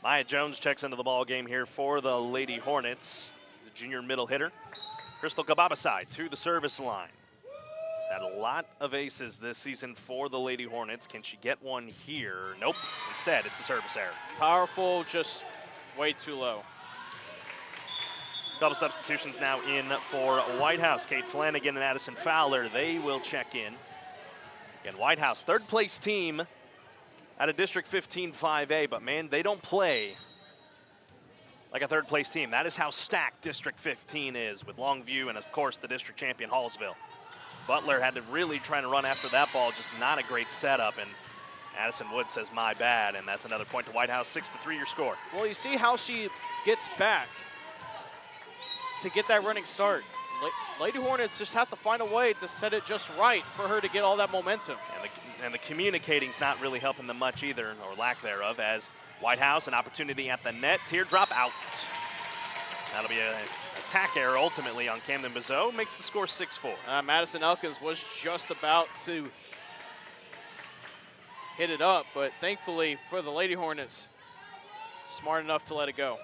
Maya Jones checks into the ball game here for the Lady Hornets, the junior middle hitter. Crystal Kababasai to the service line. She's had a lot of aces this season for the Lady Hornets. Can she get one here? Nope. Instead, it's a service error. Powerful, just way too low. Double substitutions now in for Whitehouse. Kate Flanagan and Addison Fowler, they will check in. Again, Whitehouse, third place team out of District 15 5A, but man, they don't play like a third place team. That is how stacked District 15 is with Longview and of course the district champion Hallsville. Butler had to really try to run after that ball, just not a great setup, and Addison Wood says my bad, and that's another point to Whitehouse. 6-3 your score. Well, you see how she gets back to get that running start. Lady Hornets just have to find a way to set it just right for her to get all that momentum. And the communicating's not really helping them much either, or lack thereof, as Whitehouse, an opportunity at the net. Teardrop out. That'll be an attack error ultimately on Camden Bizot, makes the score 6-4. Madison Elkins was just about to hit it up, but thankfully for the Lady Hornets, smart enough to let it go.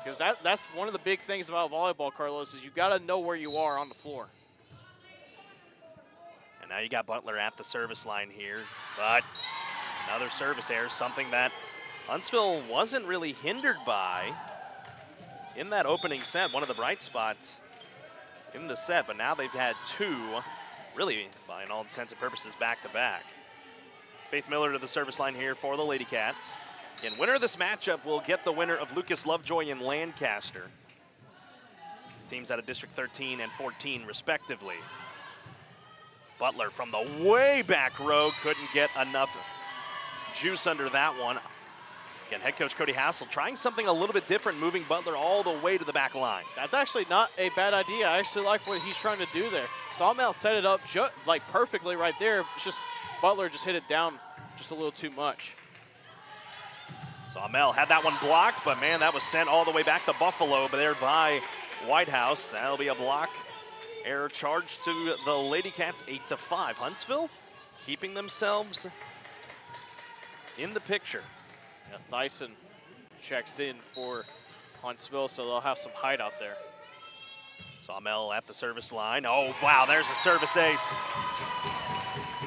Because that's one of the big things about volleyball, Carlos, is you got to know where you are on the floor. And now you got Butler at the service line here, but another service error, something that Huntsville wasn't really hindered by in that opening set, one of the bright spots in the set, but now they've had two, really, by all intents and purposes, back-to-back. Faith Miller to the service line here for the Lady Cats. Again, winner of this matchup will get the winner of Lucas Lovejoy and Lancaster. Teams out of District 13 and 14, respectively. Butler from the way back row couldn't get enough juice under that one. Again, head coach Cody Hassel trying something a little bit different, moving Butler all the way to the back line. That's actually not a bad idea. I actually like what he's trying to do there. Sawmell set it up like perfectly right there. It's just Butler just hit it down just a little too much. Sawmell had that one blocked, but man, that was sent all the way back to Buffalo, but there by Whitehouse. That'll be a block error charge to the Lady Cats, 8-5. Huntsville keeping themselves in the picture. Yeah, Thyssen checks in for Huntsville, so they'll have some height out there. Sawmell at the service line. Oh, wow, there's a service ace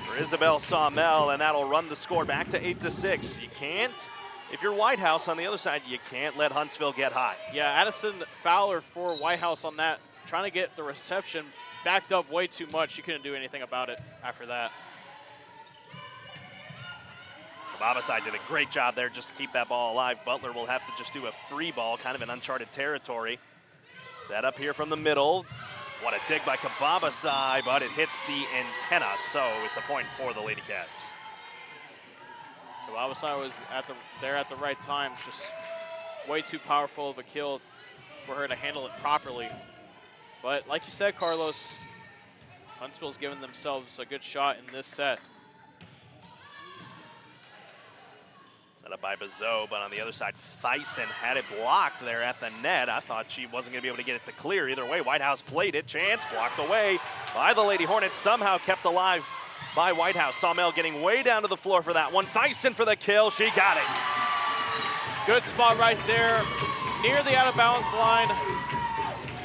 for Isabel Sawmell, and that'll run the score back to 8-6. You can't, if you're Whitehouse on the other side, you can't let Huntsville get high. Yeah, Addison Fowler for Whitehouse on that, trying to get the reception backed up way too much. She couldn't do anything about it after that. Babasai did a great job there just to keep that ball alive. Butler will have to just do a free ball, kind of in uncharted territory. Set up here from the middle. What a dig by Kababasai, but it hits the antenna, so it's a point for the Lady Cats. Kababasai was there at the right time, just way too powerful of a kill for her to handle it properly. But like you said, Carlos, Huntsville's given themselves a good shot in this set. Set up by Bizot, but on the other side, Thyssen had it blocked there at the net. I thought she wasn't going to be able to get it to clear. Either way, Whitehouse played it. Chance blocked away by the Lady Hornets, somehow kept alive by Whitehouse. Sawmell getting way down to the floor for that one. Thyssen for the kill. She got it. Good spot right there, near the out-of-bounds line.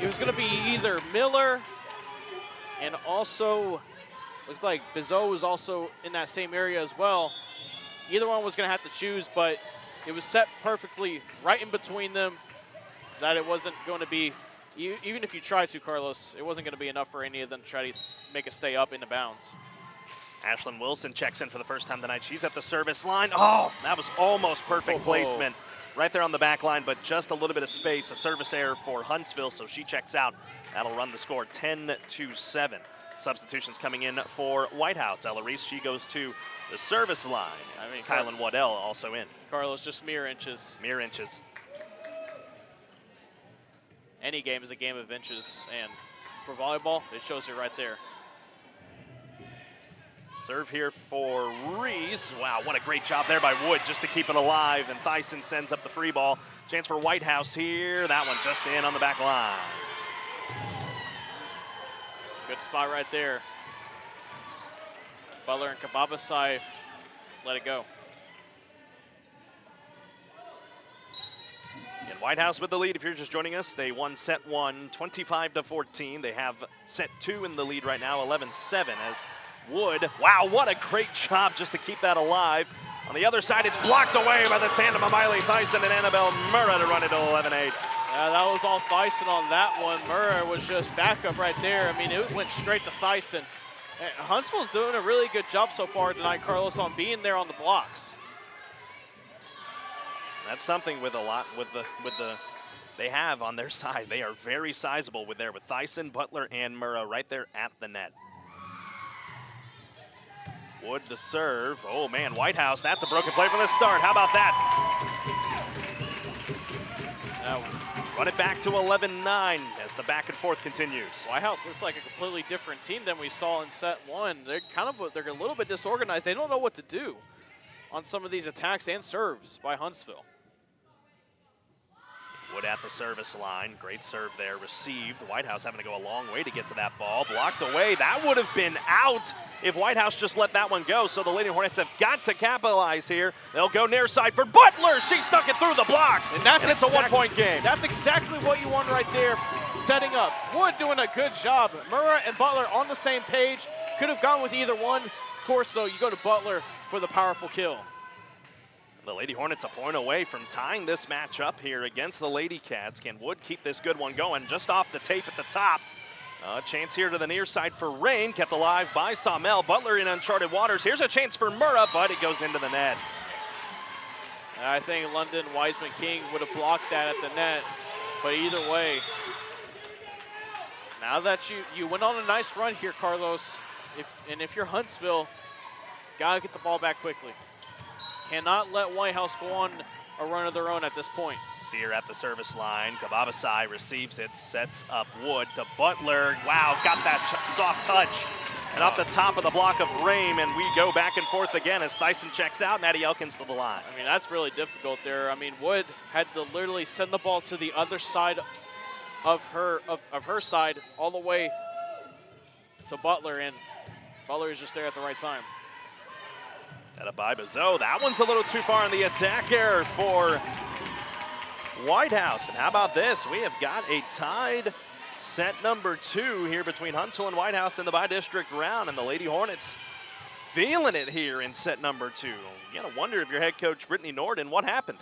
It was going to be either Miller, and also looked like Bizot was also in that same area as well. Either one was going to have to choose, but it was set perfectly right in between them that it wasn't going to be, even if you tried to, Carlos, it wasn't going to be enough for any of them to try to make a stay up into bounds. Ashlyn Wilson checks in for the first time tonight. She's at the service line. Oh, that was almost perfect placement right there on the back line, but just a little bit of space. A service error for Huntsville, so she checks out. That'll run the score 10-7. Substitutions coming in for Whitehouse. Ella Reese, she goes to the service line. I mean, Kylan Waddell also in. Carlos, just mere inches. Mere inches. Any game is a game of inches, and for volleyball, it shows it right there. Serve here for Reese. Wow, what a great job there by Wood just to keep it alive, and Thyssen sends up the free ball. Chance for Whitehouse here. That one just in on the back line. Good spot right there. Butler and Kababasai let it go. And Whitehouse with the lead. If you're just joining us, they won set 1, 25-14. They have set 2 in the lead right now, 11-7 as Wood. Wow, what a great job just to keep that alive. On the other side, it's blocked away by the tandem of Miley Thyssen and Annabelle Murrah to run it to 11-8. Yeah, that was all Thyssen on that one. Murrah was just backup right there. I mean, it went straight to Thyssen. And Huntsville's doing a really good job so far tonight, Carlos, on being there on the blocks. That's something with a lot with the they have on their side. They are very sizable with Thyssen, Butler, and Murrah right there at the net. Wood the serve. Oh man, Whitehouse, that's a broken play from the start. How about that? Run it back to 11-9 as the back and forth continues. Whitehouse looks like a completely different team than we saw in set 1. They're a little bit disorganized. They don't know what to do on some of these attacks and serves by Huntsville. Wood at the service line. Great serve there, received. Whitehouse having to go a long way to get to that ball. Blocked away. That would have been out if Whitehouse just let that one go. So the Lady Hornets have got to capitalize here. They'll go near side for Butler. She stuck it through the block. And it's a one-point game. That's exactly what you want right there, setting up. Wood doing a good job. Murrah and Butler on the same page. Could have gone with either one. Of course, though, you go to Butler for the powerful kill. The Lady Hornets a point away from tying this match up here against the Lady Cats. Can Wood keep this good one going? Just off the tape at the top. A chance here to the near side for Rain, kept alive by Sawmell. Butler in uncharted waters. Here's a chance for Murrah, but it goes into the net. I think London Wiseman King would have blocked that at the net, but either way, now that you went on a nice run here, Carlos, if you're Huntsville, gotta get the ball back quickly. Cannot let Whitehouse go on a run of their own at this point. Sear at the service line. Kababasai receives it, sets up Wood to Butler. Wow, got that soft touch. And off the top of the block of Rame, and we go back and forth again as Thyssen checks out. Maddie Elkins to the line. I mean, that's really difficult there. I mean, Wood had to literally send the ball to the other side of her side all the way to Butler, and Butler is just there at the right time. At a by Bizot. That one's a little too far on the attack error for Whitehouse. And how about this? We have got a tied set number 2 here between Huntsville and Whitehouse in the by-district round, and the Lady Hornets feeling it here in set number 2. You gotta wonder if your head coach, Brittany Norden, what happened?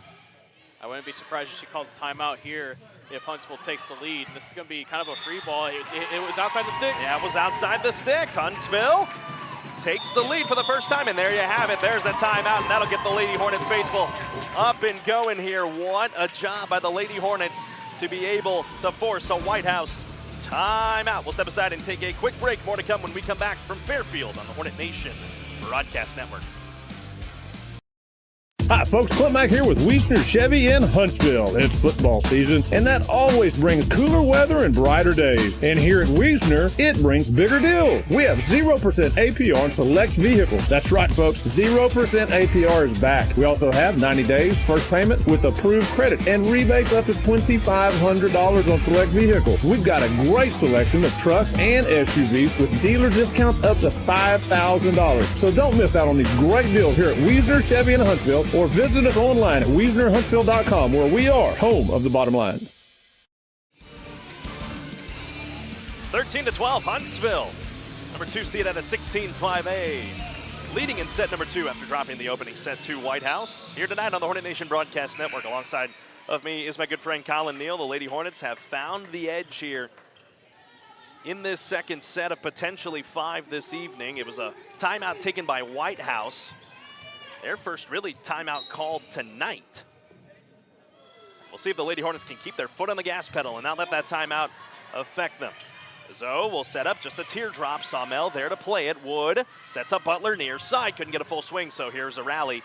I wouldn't be surprised if she calls a timeout here if Huntsville takes the lead. This is gonna be kind of a free ball. It was outside the sticks. Yeah, it was outside the stick. Huntsville takes the lead for the first time, and there you have it. There's a timeout, and that'll get the Lady Hornet faithful up and going here. What a job by the Lady Hornets to be able to force a Whitehouse timeout. We'll step aside and take a quick break. More to come when we come back from Fairfield on the Hornet Nation Broadcast Network. Hi, folks. Clint Mack here with Wiesner Chevy in Huntsville. It's football season, and that always brings cooler weather and brighter days. And here at Wiesner, it brings bigger deals. We have 0% APR on select vehicles. That's right, folks. 0% APR is back. We also have 90 days first payment with approved credit and rebates up to $2,500 on select vehicles. We've got a great selection of trucks and SUVs with dealer discounts up to $5,000. So don't miss out on these great deals here at Wiesner Chevy in Huntsville, or visit us online at WiesnerHuntsville.com, where we are home of the bottom line. 13-12, Huntsville. Number 2 seed at a 16-5A. Leading in set number 2 after dropping the opening set to Whitehouse. Here tonight on the Hornet Nation Broadcast Network. Alongside of me is my good friend Collin Neill. The Lady Hornets have found the edge here in this second set of potentially 5 this evening. It was a timeout taken by Whitehouse. Their first really timeout called tonight. We'll see if the Lady Hornets can keep their foot on the gas pedal and not let that timeout affect them. Zoe will set up just a teardrop. Sawmell there to play it. Wood sets up Butler near side. Couldn't get a full swing, so here's a rally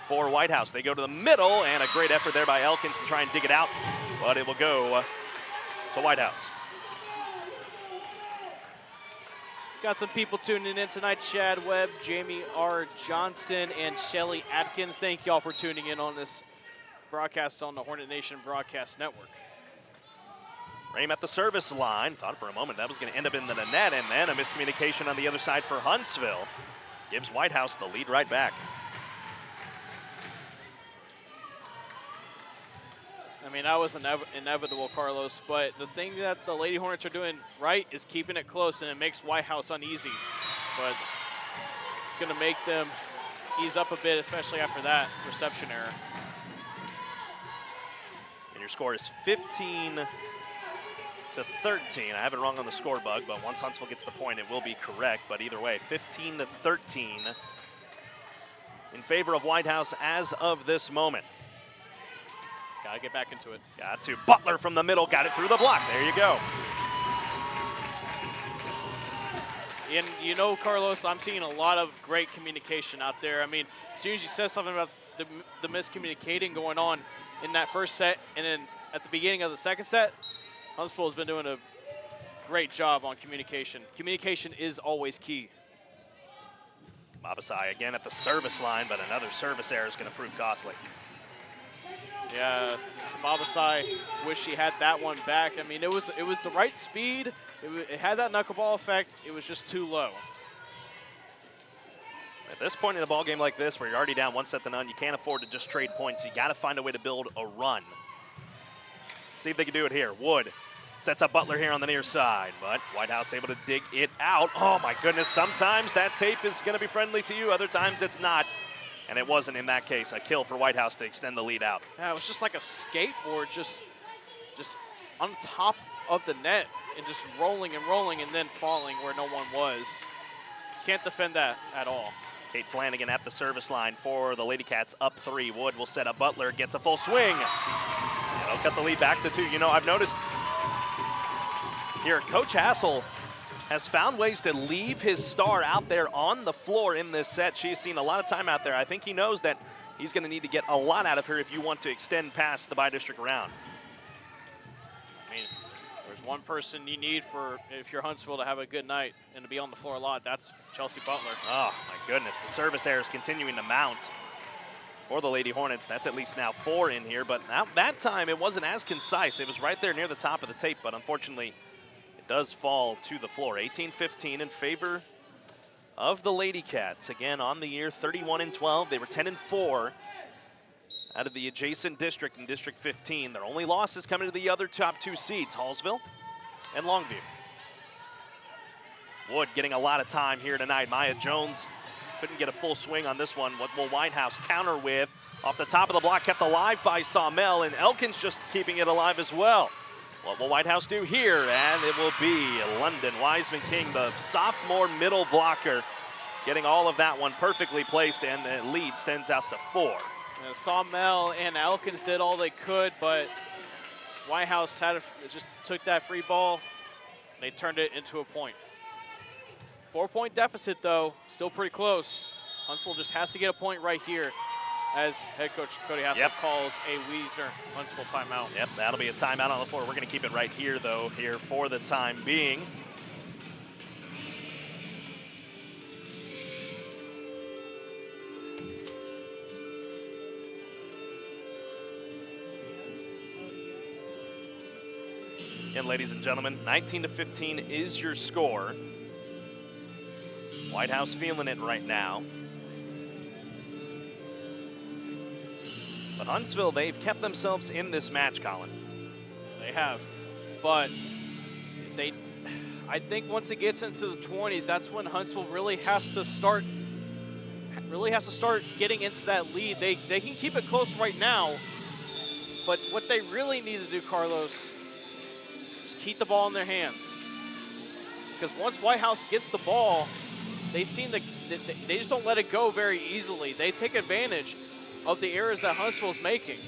for Whitehouse. They go to the middle, and a great effort there by Elkins to try and dig it out, but it will go to Whitehouse. Got some people tuning in tonight. Chad Webb, Jamie R. Johnson, and Shelly Atkins. Thank y'all for tuning in on this broadcast on the Hornet Nation Broadcast Network. Rame at the service line. Thought for a moment that was going to end up in the net, and then a miscommunication on the other side for Huntsville. Gives Whitehouse the lead right back. I mean, that was inevitable, Carlos, but the thing that the Lady Hornets are doing right is keeping it close, and it makes Whitehouse uneasy. But it's going to make them ease up a bit, especially after that reception error. And your score is 15-13. I have it wrong on the score bug, but once Huntsville gets the point, it will be correct. But either way, 15-13 in favor of Whitehouse as of this moment. Gotta get back into it. Got to. Butler from the middle, got it through the block. There you go. And you know, Carlos, I'm seeing a lot of great communication out there. I mean, as soon as you said something about the miscommunicating going on in that first set, and then at the beginning of the second set, Huntsville has been doing a great job on communication. Communication is always key. Babasai again at the service line, but another service error is going to prove costly. Yeah, Babasai wish he had that one back. I mean, it was the right speed. It had that knuckleball effect. It was just too low. At this point in a ball game like this, where you're already down 1-0, you can't afford to just trade points. You got to find a way to build a run. See if they can do it here. Wood sets up Butler here on the near side, but Whitehouse able to dig it out. Oh my goodness, sometimes that tape is going to be friendly to you, other times it's not. And it wasn't in that case. A kill for Whitehouse to extend the lead out. Yeah, it was just like a skateboard just on top of the net and just rolling and rolling and then falling where no one was. Can't defend that at all. Kate Flanagan at the service line for the Lady Cats, up 3. Wood will set up Butler, gets a full swing. And it'll cut the lead back to 2. You know, I've noticed here, Coach Hassel has found ways to leave his star out there on the floor in this set. She's seen a lot of time out there. I think he knows that he's going to need to get a lot out of her if you want to extend past the bi-district round. I mean, there's one person you need if you're Huntsville to have a good night and to be on the floor a lot. That's Chelsea Butler. Oh, my goodness. The service error is continuing to mount for the Lady Hornets. That's at least now 4 in here, but now that time it wasn't as concise. It was right there near the top of the tape, but unfortunately, does fall to the floor. 18-15 in favor of the Lady Cats. Again, on the year, 31-12. They were 10-4 out of the adjacent district in District 15. Their only losses coming to the other top 2 seeds, Hallsville and Longview. Wood getting a lot of time here tonight. Maya Jones couldn't get a full swing on this one. What will Whitehouse counter with? Off the top of the block, kept alive by Sawmell, and Elkins just keeping it alive as well. What will Whitehouse do here? And it will be London Wiseman King, the sophomore middle blocker, getting all of that one perfectly placed, and the lead stands out to 4. Sawmell and Elkins did all they could, but Whitehouse just took that free ball. They turned it into a point. 4-point deficit, though, still pretty close. Huntsville just has to get a point right here as head coach Cody Hassel calls a Wiesner-Huntsville timeout. Yep, that'll be a timeout on the floor. We're going to keep it right here, though, here for the time being. Again, ladies and gentlemen, 19-15 is your score. Whitehouse feeling it right now. But Huntsville, they've kept themselves in this match, Collin. They have, but I think once it gets into the 20s, that's when Huntsville really has to start getting into that lead. They can keep it close right now, but what they really need to do, Carlos, is keep the ball in their hands. Because once Whitehouse gets the ball, they just don't let it go very easily. They take advantage of the errors that Huntsville's making.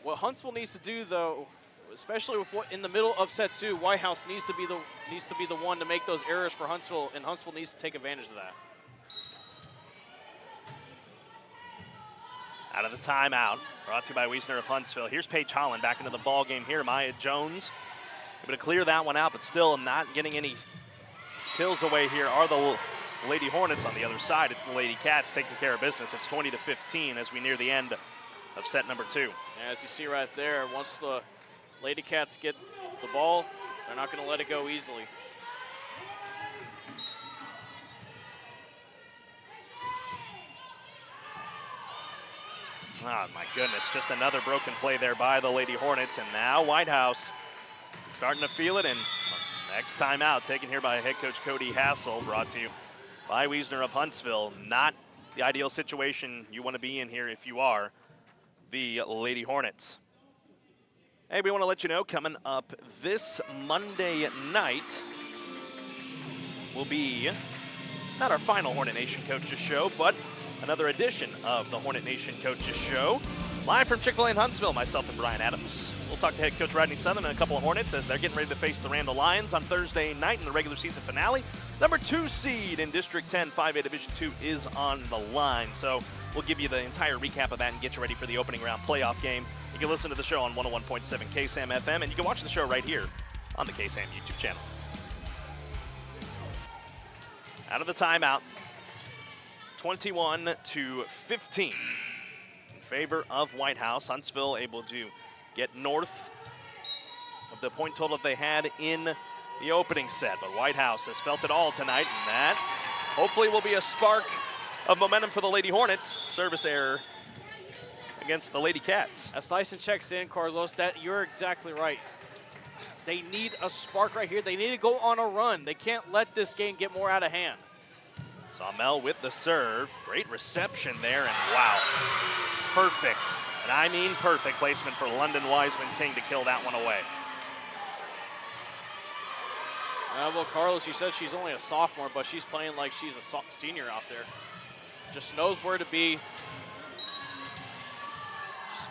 What Huntsville needs to do, though, especially with what in the middle of set 2, Whitehouse needs to be the one to make those errors for Huntsville, and Huntsville needs to take advantage of that. Out of the timeout, brought to you by Wiesner of Huntsville. Here's Paige Collin back into the ball game here. Maya Jones able to clear that one out, but still not getting any kills away here are the Lady Hornets. On the other side, it's the Lady Cats taking care of business. It's 20-15 as we near the end of set number 2. Yeah, as you see right there, once the Lady Cats get the ball, they're not going to let it go easily. Oh, my goodness, just another broken play there by the Lady Hornets, and now Whitehouse starting to feel it, and next time out, taken here by head coach Cody Hassel, brought to you by Wiesner of Huntsville. Not the ideal situation you want to be in here if you are the Lady Hornets. Hey, we want to let you know, coming up this Monday night will be not our final Hornet Nation Coaches Show, but another edition of the Hornet Nation Coaches Show. Live from Chick-fil-A in Huntsville, myself and Brian Adams. We'll talk to head coach Rodney Southern and a couple of Hornets as they're getting ready to face the Randall Lions on Thursday night in the regular season finale. Number 2 seed in District 10, 5A Division 2 is on the line. So we'll give you the entire recap of that and get you ready for the opening round playoff game. You can listen to the show on 101.7 KSAM-FM, and you can watch the show right here on the KSAM YouTube channel. Out of the timeout, 21-15. Favor of Whitehouse. Huntsville able to get north of the point total that they had in the opening set, but Whitehouse has felt it all tonight, and that hopefully will be a spark of momentum for the Lady Hornets. Service error against the Lady Cats. As Tyson checks in, Carlos, you're exactly right. They need a spark right here. They need to go on a run. They can't let this game get more out of hand. Sawmell with the serve. Great reception there, and wow. Perfect, and I mean perfect placement for London Wiseman King to kill that one away. Well, Carlos, you said she's only a sophomore, but she's playing like she's a senior out there. Just knows where to be. Just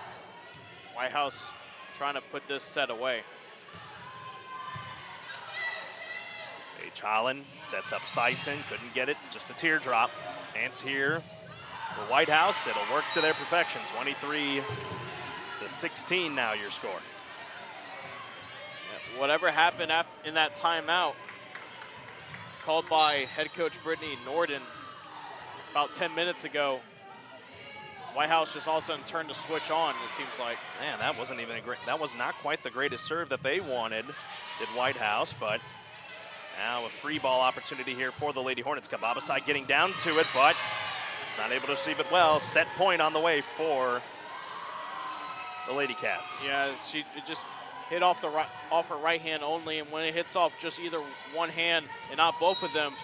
Whitehouse trying to put this set away. Paige Collin sets up Thyssen, couldn't get it, just a teardrop. Chance here for Whitehouse, it'll work to their perfection. 23-16 now your score. Yeah, whatever happened in that timeout called by head coach Brittany Norden about 10 minutes ago, Whitehouse just all of a sudden turned the switch on, it seems like. Man, that wasn't even that was not quite the greatest serve that they wanted, did Whitehouse, but now a free ball opportunity here for the Lady Hornets. Kababasai getting down to it, but not able to receive it well. Set point on the way for the Lady Cats. Yeah, it just hit off her right hand only, and when it hits off just either one hand and not both of them,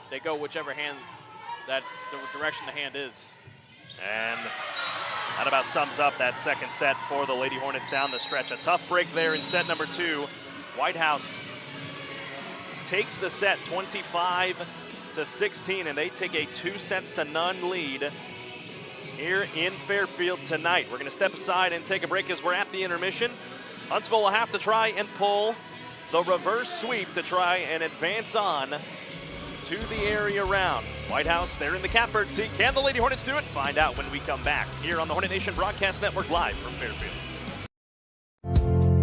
they go whichever hand the direction the hand is. And that about sums up that second set for the Lady Hornets down the stretch. A tough break there in set number 2. Whitehouse takes the set 25-16, and they take a 2-0 lead here in Fairfield tonight. We're going to step aside and take a break as we're at the intermission. Huntsville will have to try and pull the reverse sweep to try and advance on to the area round. Whitehouse, they're in the catbird seat. Can the Lady Hornets do it? Find out when we come back here on the Hornet Nation Broadcast Network live from Fairfield.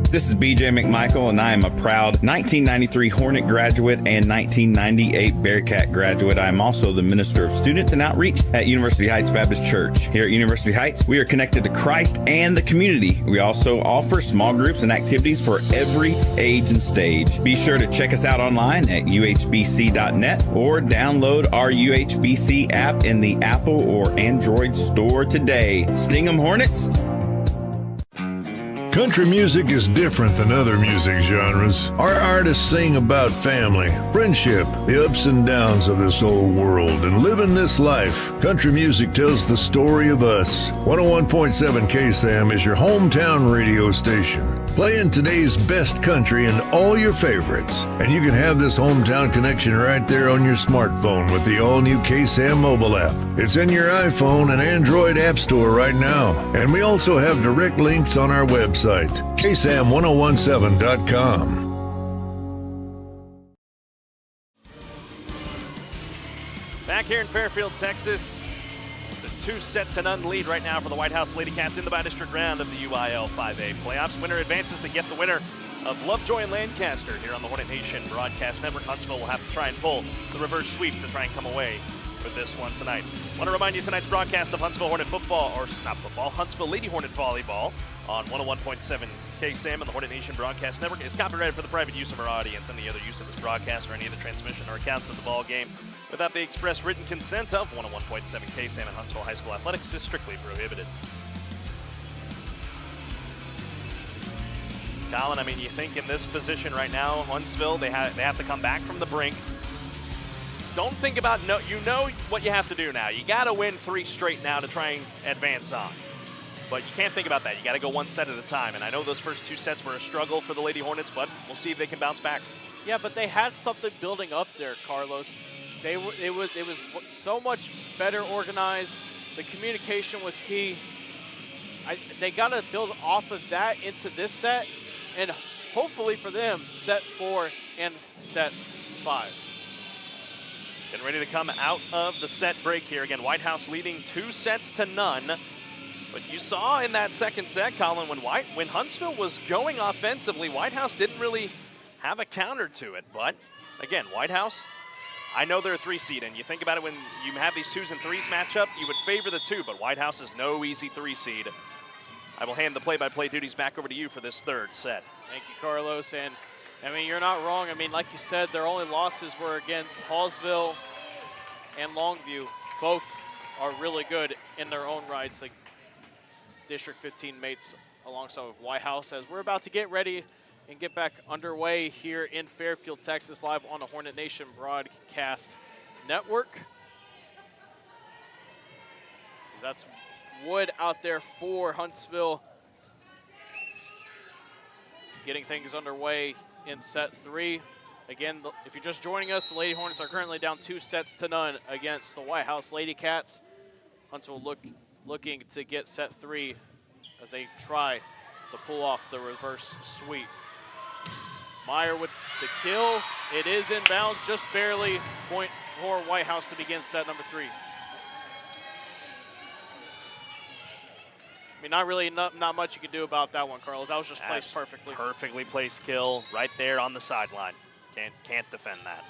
This is BJ McMichael, and I am a proud 1993 Hornet graduate and 1998 Bearcat graduate. I am also the Minister of Students and Outreach at University Heights Baptist Church. Here at University Heights, we are connected to Christ and the community. We also offer small groups and activities for every age and stage. Be sure to check us out online at uhbc.net or download our UHBC app in the Apple or Android store today. Sting 'em, Hornets! Country music is different than other music genres. Our artists sing about family, friendship, the ups and downs of this old world, and living this life. Country music tells the story of us. 101.7 KSAM is your hometown radio station, playing today's best country and all your favorites. And you can have this hometown connection right there on your smartphone with the all-new KSAM mobile app. It's in your iPhone and Android app store right now. And we also have direct links on our website, ksam1017.com. Back here in Fairfield, Texas, the 2-0 lead right now for the Whitehouse Lady Cats in the bi-district round of the UIL 5A playoffs. Winner advances to get the winner of Lovejoy and Lancaster here on the Hornet Nation Broadcast Network. Huntsville will have to try and pull the reverse sweep to try and come away with this one tonight. I want to remind you tonight's broadcast of Huntsville Hornet football, or not football, Huntsville Lady Hornet volleyball on 101.7 KSAM and the Hornet Nation Broadcast Network is copyrighted for the private use of our audience. Any other use of this broadcast or any other transmission or accounts of the ball game without the express written consent of 101.7 KSAM and Huntsville High School Athletics is strictly prohibited. Collin, I mean, you think in this position right now, Huntsville, they have to come back from the brink. Don't think about, you know what you have to do now. You got to win 3 straight now to try and advance on. But you can't think about that. You got to go one set at a time. And I know those first 2 sets were a struggle for the Lady Hornets, but we'll see if they can bounce back. Yeah, but they had something building up there, Carlos. It was so much better organized. The communication was key. They got to build off of that into this set, and hopefully for them, set 4 and set 5. Getting ready to come out of the set break here. Again, Whitehouse leading 2-0. But you saw in that second set, Collin, when Huntsville was going offensively, Whitehouse didn't really have a counter to it. But again, Whitehouse, I know they're a 3 seed, and you think about it when you have these 2s and 3s match up, you would favor the 2, but Whitehouse is no easy 3 seed. I will hand the play-by-play duties back over to you for this third set. Thank you, Carlos. And I mean, you're not wrong. I mean, like you said, their only losses were against Hallsville and Longview. Both are really good in their own rights, like District 15 mates alongside with Whitehouse, as we're about to get ready and get back underway here in Fairfield, Texas, live on the Hornet Nation Broadcast Network. That's Wood out there for Huntsville, getting things underway in set 3. Again, if you're just joining us, the Lady Hornets are currently down 2-0 against the Whitehouse Lady Cats. Huntsville looking to get set 3 as they try to pull off the reverse sweep. Meyer with the kill. It is inbounds, just barely. Point for Whitehouse to begin set number 3. I mean, not much you can do about that one, Carlos. That was just placed perfectly. Perfectly placed kill right there on the sideline. Can't defend that.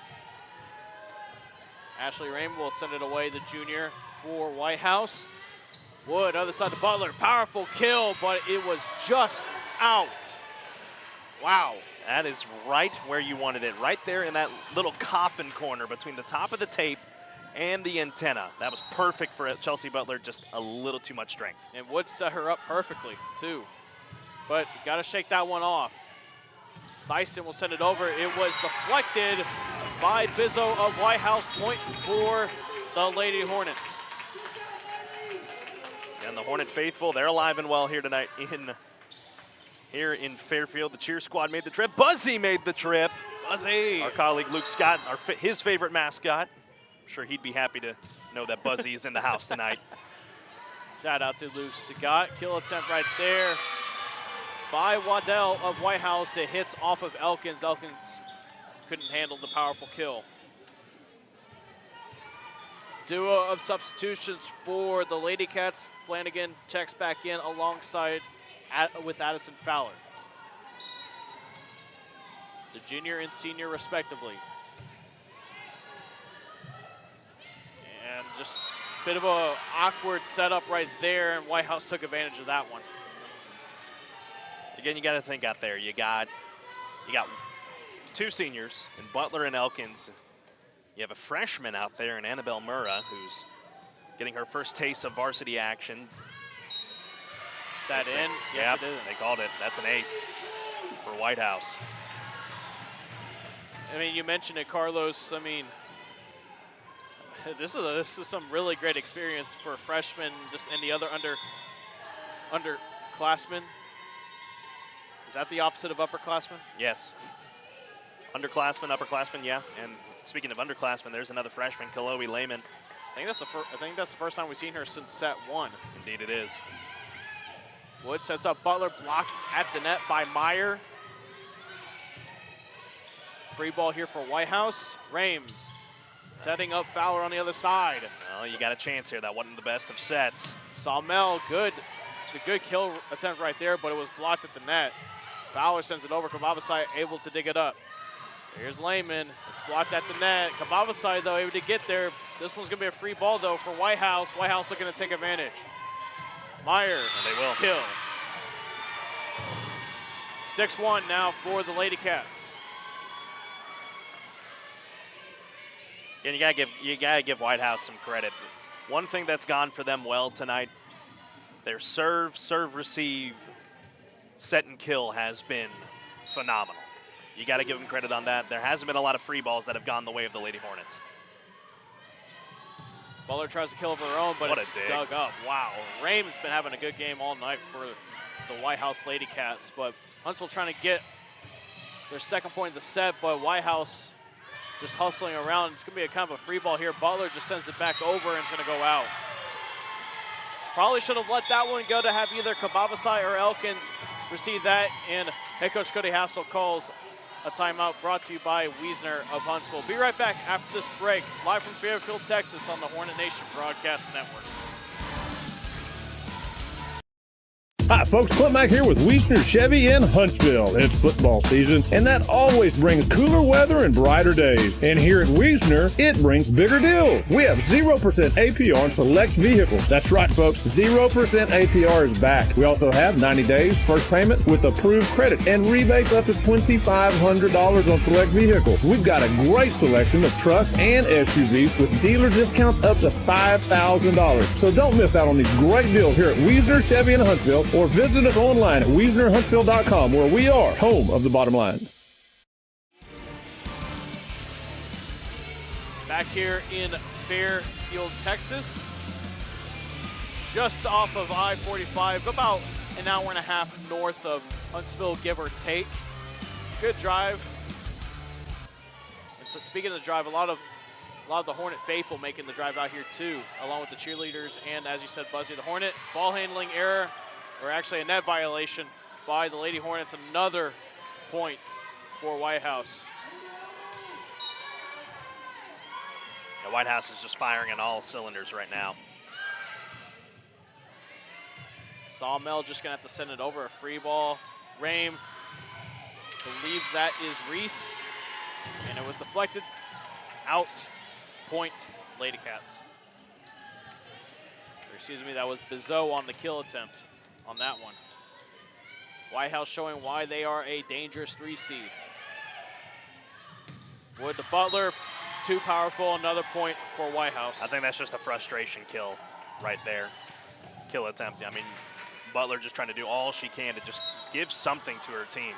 Ashley Raymond will send it away, the junior, for Whitehouse. Wood, other side of Butler, powerful kill, but it was just out. Wow. That is right where you wanted it, right there in that little coffin corner between the top of the tape and the antenna. That was perfect for Chelsea Butler, just a little too much strength. And Wood set her up perfectly, too. But you got to shake that one off. Dyson will send it over. It was deflected by Bizzo of Whitehouse. Point for the Lady Hornets. And the Hornet faithful, they're alive and well here tonight here in Fairfield. The cheer squad made the trip. Buzzy made the trip. Buzzy. Our colleague Luke Scott, his favorite mascot. I'm sure he'd be happy to know that Buzzy is in the house tonight. Shout out to Luke Scott. Kill attempt right there by Waddell of Whitehouse. It hits off of Elkins. Elkins couldn't handle the powerful kill. duo of substitutions for the Lady Cats. Flanagan checks back in alongside with Addison Fowler. The junior and senior respectively. And just a bit of a awkward setup right there, and Whitehouse took advantage of that one. Again, you got to think out there. You got two seniors in Butler and Elkins. You have a freshman out there in Annabelle Murrah, who's getting her first taste of varsity action. That in? Yes, yep, it is. they called it. That's an ace for Whitehouse. I mean, you mentioned it, Carlos. I mean, this is some really great experience for freshmen, just and the other underclassmen. Is that the opposite of upperclassmen? Yes. Underclassmen, upperclassmen, yeah. And speaking of underclassmen, there's another freshman, Chloe Lehman. I think that's the first time we've seen her since set 1. Indeed it is. Wood sets up Butler, blocked at the net by Meyer. Free ball here for Whitehouse. Rame setting up Fowler on the other side. Well, you got a chance here. That wasn't the best of sets. Sawmell, good. It's a good kill attempt right there, but it was blocked at the net. Fowler sends it over. Kababasai able to dig it up. Here's Lehman. It's blocked at the net. Kababasai, though, able to get there. This one's going to be a free ball, though, for Whitehouse. Whitehouse looking to take advantage. Meyer, and they will. Kill. 6-1 now for the Lady Cats. And you gotta give Whitehouse some credit. One thing that's gone for them well tonight, their serve, receive, set and kill has been phenomenal. You got to give them credit on that. There hasn't been a lot of free balls that have gone the way of the Lady Hornets. Butler tries to kill of her own, but it's dug up. Wow. Rame's been having a good game all night for the Whitehouse Lady Cats, but Huntsville trying to get their second point of the set, but Whitehouse just hustling around. It's going to be a kind of a free ball here. Butler just sends it back over, and it's going to go out. Probably should have let that one go to have either Kababasai or Elkins receive that, and head coach Cody Hassel calls a timeout brought to you by Wiesner of Huntsville. Be right back after this break, live from Fairfield, Texas on the Hornet Nation Broadcast Network. Hi, folks. Clint Mack here with Wiesner Chevy in Huntsville. It's football season, and that always brings cooler weather and brighter days. And here at Wiesner, it brings bigger deals. We have 0% APR on select vehicles. That's right, folks. 0% APR is back. We also have 90 days first payment with approved credit and rebates up to $2,500 on select vehicles. We've got a great selection of trucks and SUVs with dealer discounts up to $5,000. So don't miss out on these great deals here at Wiesner Chevy in Huntsville, or visit us online at WiesnerHuntsville.com, where we are home of the bottom line. Back here in Fairfield, Texas, just off of I-45, about an hour and a half north of Huntsville, give or take. Good drive. And so speaking of the drive, a lot of the Hornet faithful making the drive out here too, along with the cheerleaders and, as you said, Buzzy the Hornet. Ball handling error, or actually a net violation by the Lady Hornets. Another point for Whitehouse. Yeah, Whitehouse is just firing on all cylinders right now. Sawmell just gonna have to send it over, a free ball. Rame, believe that is Reese, and it was deflected out. Point Lady Cats. Or excuse me, that was Bizot on the kill attempt on that one. Whitehouse showing why they are a dangerous 3 seed. Wood to Butler, too powerful, another point for Whitehouse. I think that's just a frustration kill right there. Kill attempt. I mean, Butler just trying to do all she can to just give something to her team.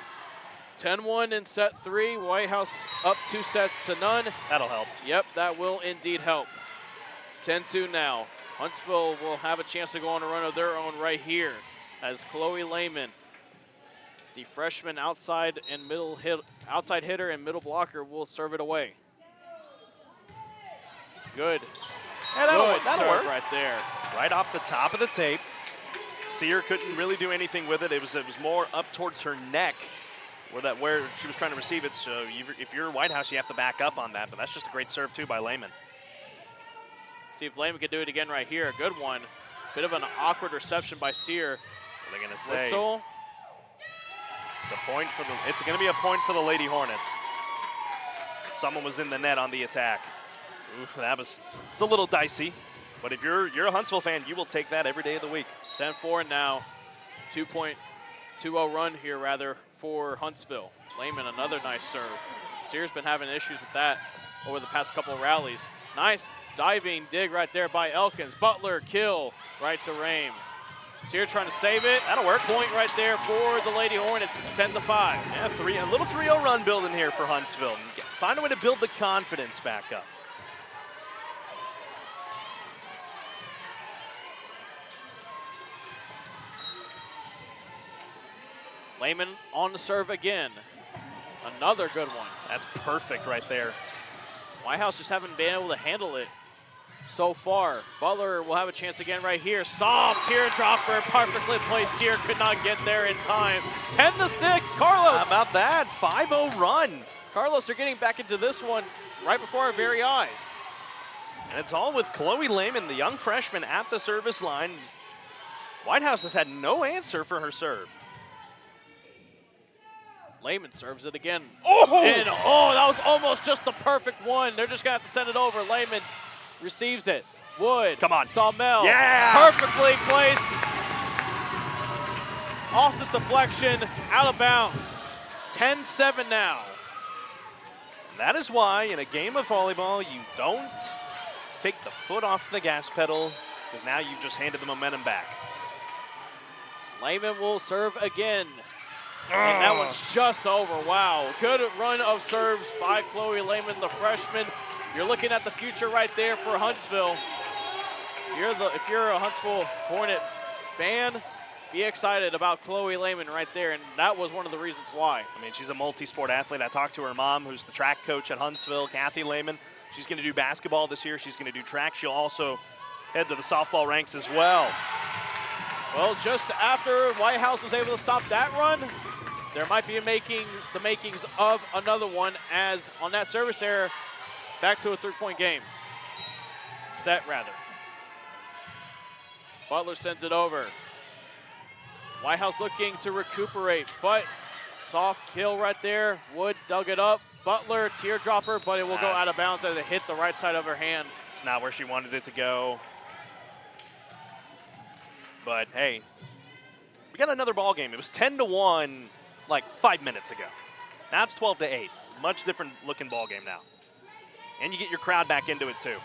10-1 in set 3. Whitehouse up 2 sets to none. That'll help. Yep, that will indeed help. 10-2 now. Huntsville will have a chance to go on a run of their own right here as Chloe Lehman, the freshman outside hitter and middle blocker, will serve it away. Good. Yeah, that'll serve work right there. Right off the top of the tape. Sear couldn't really do anything with it. It was more up towards her neck where she was trying to receive it. So if you're Whitehouse, you have to back up on that. But that's just a great serve too by Lehman. See if Lehman could do it again right here. A good one. Bit of an awkward reception by Sear. What are they going to say? Whistle. It's going to be a point for the Lady Hornets. Someone was in the net on the attack. Ooh, it's a little dicey. But if you're a Huntsville fan, you will take that every day of the week. 10-4 now. 2.20 run here, rather, for Huntsville. Lehman, another nice serve. Sear's been having issues with that over the past couple of rallies. Nice diving dig right there by Elkins. Butler, kill, right to Rame. Sear trying to save it. That'll work. Point right there for the Lady Hornets. It's 10-5. Yeah, a little 3-0 run building here for Huntsville. Find a way to build the confidence back up. Lehman on the serve again. Another good one. That's perfect right there. Whitehouse just haven't been able to handle it so far. Butler will have a chance again right here. Soft teardropper, perfectly placed. Sear could not get there in time. 10-6, Carlos. How about that? 5-0 run. Carlos are getting back into this one right before our very eyes. And it's all with Chloe Lehman, the young freshman, at the service line. Whitehouse has had no answer for her serve. Lehman serves it again. Oh! And that was almost just the perfect one. They're just going to have to send it over. Lehman receives it. Wood. Come on. Sawmell. Yeah! Perfectly placed. Off the deflection, out of bounds. 10-7 now. That is why in a game of volleyball, you don't take the foot off the gas pedal, because now you've just handed the momentum back. Lehman will serve again. And that one's just over. Wow. Good run of serves by Chloe Lehman, the freshman. You're looking at the future right there for Huntsville. If you're a Huntsville Hornet fan, be excited about Chloe Lehman right there, and that was one of the reasons why. I mean, she's a multi-sport athlete. I talked to her mom, who's the track coach at Huntsville, Kathy Lehman. She's going to do basketball this year. She's going to do track. She'll also head to the softball ranks as well. Well, just after Whitehouse was able to stop that run, there might be the makings of another one, as on that service error, back to a 3-point game. Set, rather. Butler sends it over. Whitehouse looking to recuperate, but soft kill right there. Wood dug it up. Butler, teardropper, but it will go out of bounds as it hit the right side of her hand. It's not where she wanted it to go. But, hey, we got another ball game. It was 10-1 like 5 minutes ago. Now it's 12-8. Much different looking ball game now. And you get your crowd back into it too.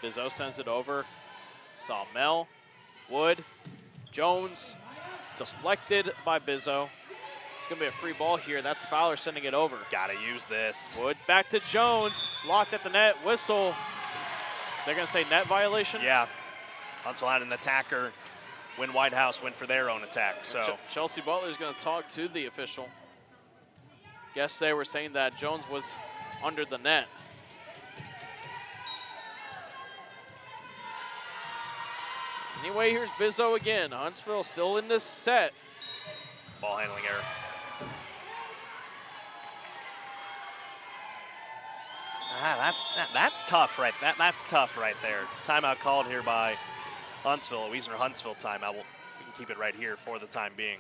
Bizzo sends it over. Sawmell, Wood, Jones, deflected by Bizzo. It's gonna be a free ball here. That's Fowler sending it over. Gotta use this. Wood back to Jones, blocked at the net, whistle. They're gonna say net violation? Yeah, Huntsville had an attacker when Whitehouse went for their own attack. So Chelsea Butler's going to talk to the official. Guess they were saying that Jones was under the net. Anyway, here's Bizzo again. Huntsville still in this set. Ball handling error. That's tough, right? That's tough right there. Timeout called here by Huntsville, a Wiesner Huntsville timeout. We can keep it right here for the time being.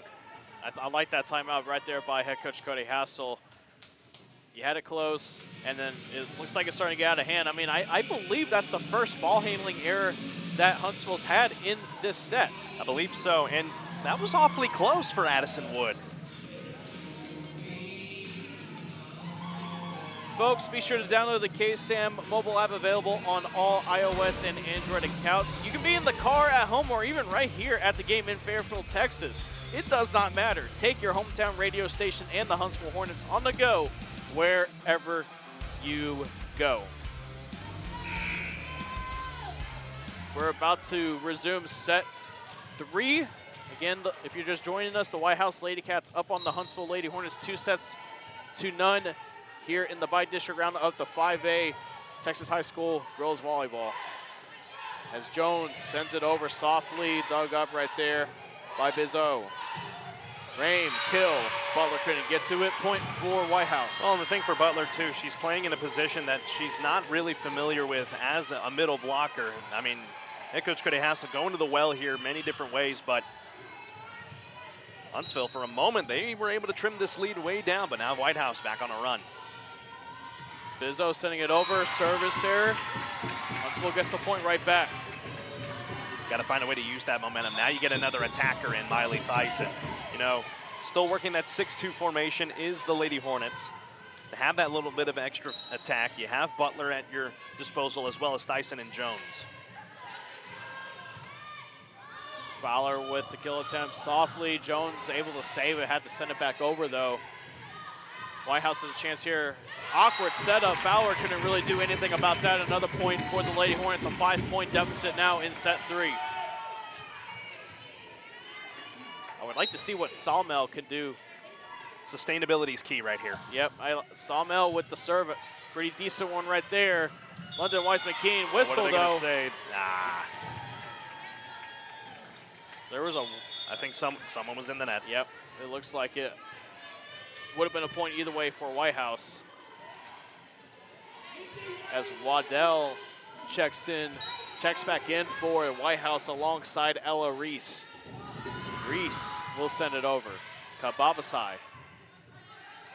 I like that timeout right there by head coach Cody Hassel. You had it close, and then it looks like it's starting to get out of hand. I mean, I believe that's the first ball handling error that Huntsville's had in this set. I believe so, and that was awfully close for Addison Wood. Folks, be sure to download the KSAM mobile app, available on all iOS and Android accounts. You can be in the car, at home, or even right here at the game in Fairfield, Texas. It does not matter. Take your hometown radio station and the Huntsville Hornets on the go wherever you go. We're about to resume set 3. Again, if you're just joining us, the Whitehouse Lady Cats up on the Huntsville Lady Hornets 2-0 here in the bi-district round of the 5A Texas High School Girls Volleyball. As Jones sends it over softly, dug up right there by Bizzo. Rame, kill. Butler couldn't get to it. Point for Whitehouse. Well, and the thing for Butler, too, she's playing in a position that she's not really familiar with as a middle blocker. I mean, head coach Cody Hassel going to the well here many different ways, but Huntsville, for a moment, they were able to trim this lead way down, but now Whitehouse back on a run. Bizzo sending it over. Service error. Huntsville gets the point right back. Got to find a way to use that momentum. Now you get another attacker in, Miley Thyssen. You know, still working that 6-2 formation is the Lady Hornets. To have that little bit of extra attack, you have Butler at your disposal as well as Thyssen and Jones. Fowler with the kill attempt softly. Jones able to save it, had to send it back over though. Whitehouse has a chance here. Awkward setup. Fowler couldn't really do anything about that. Another point for the Lady Hornets, a 5-point deficit now in set 3. I would like to see what Sawmill could do. Sustainability is key right here. Yep, Sawmill with the serve. Pretty decent one right there. London Weiss-McKean whistle what are they though. Gonna say? Nah. There was I think someone was in the net. Yep, it looks like it. Would have been a point either way for Whitehouse. As Waddell checks back in for Whitehouse alongside Ella Reese. Reese will send it over. Kababasai.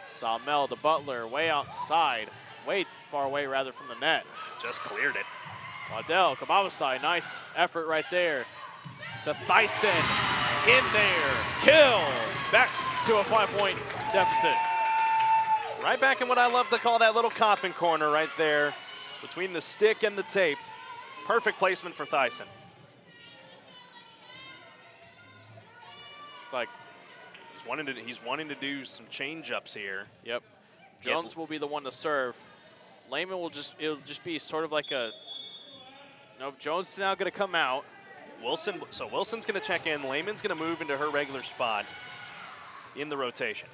Sawmill to Butler, way outside. Way far away rather from the net. Just cleared it. Waddell, Kababasai, nice effort right there. To Thyssen, in there, kill. Back to a 5-point deficit. Right back in what I love to call that little coffin corner right there between the stick and the tape. Perfect placement for Thyssen. It's like he's wanting to do some change-ups here. Yep. Jones will be the one to serve. Lehman it'll just be sort of like nope, Jones is now gonna come out. Wilson's gonna check in. Lehman's gonna move into her regular spot in the rotation.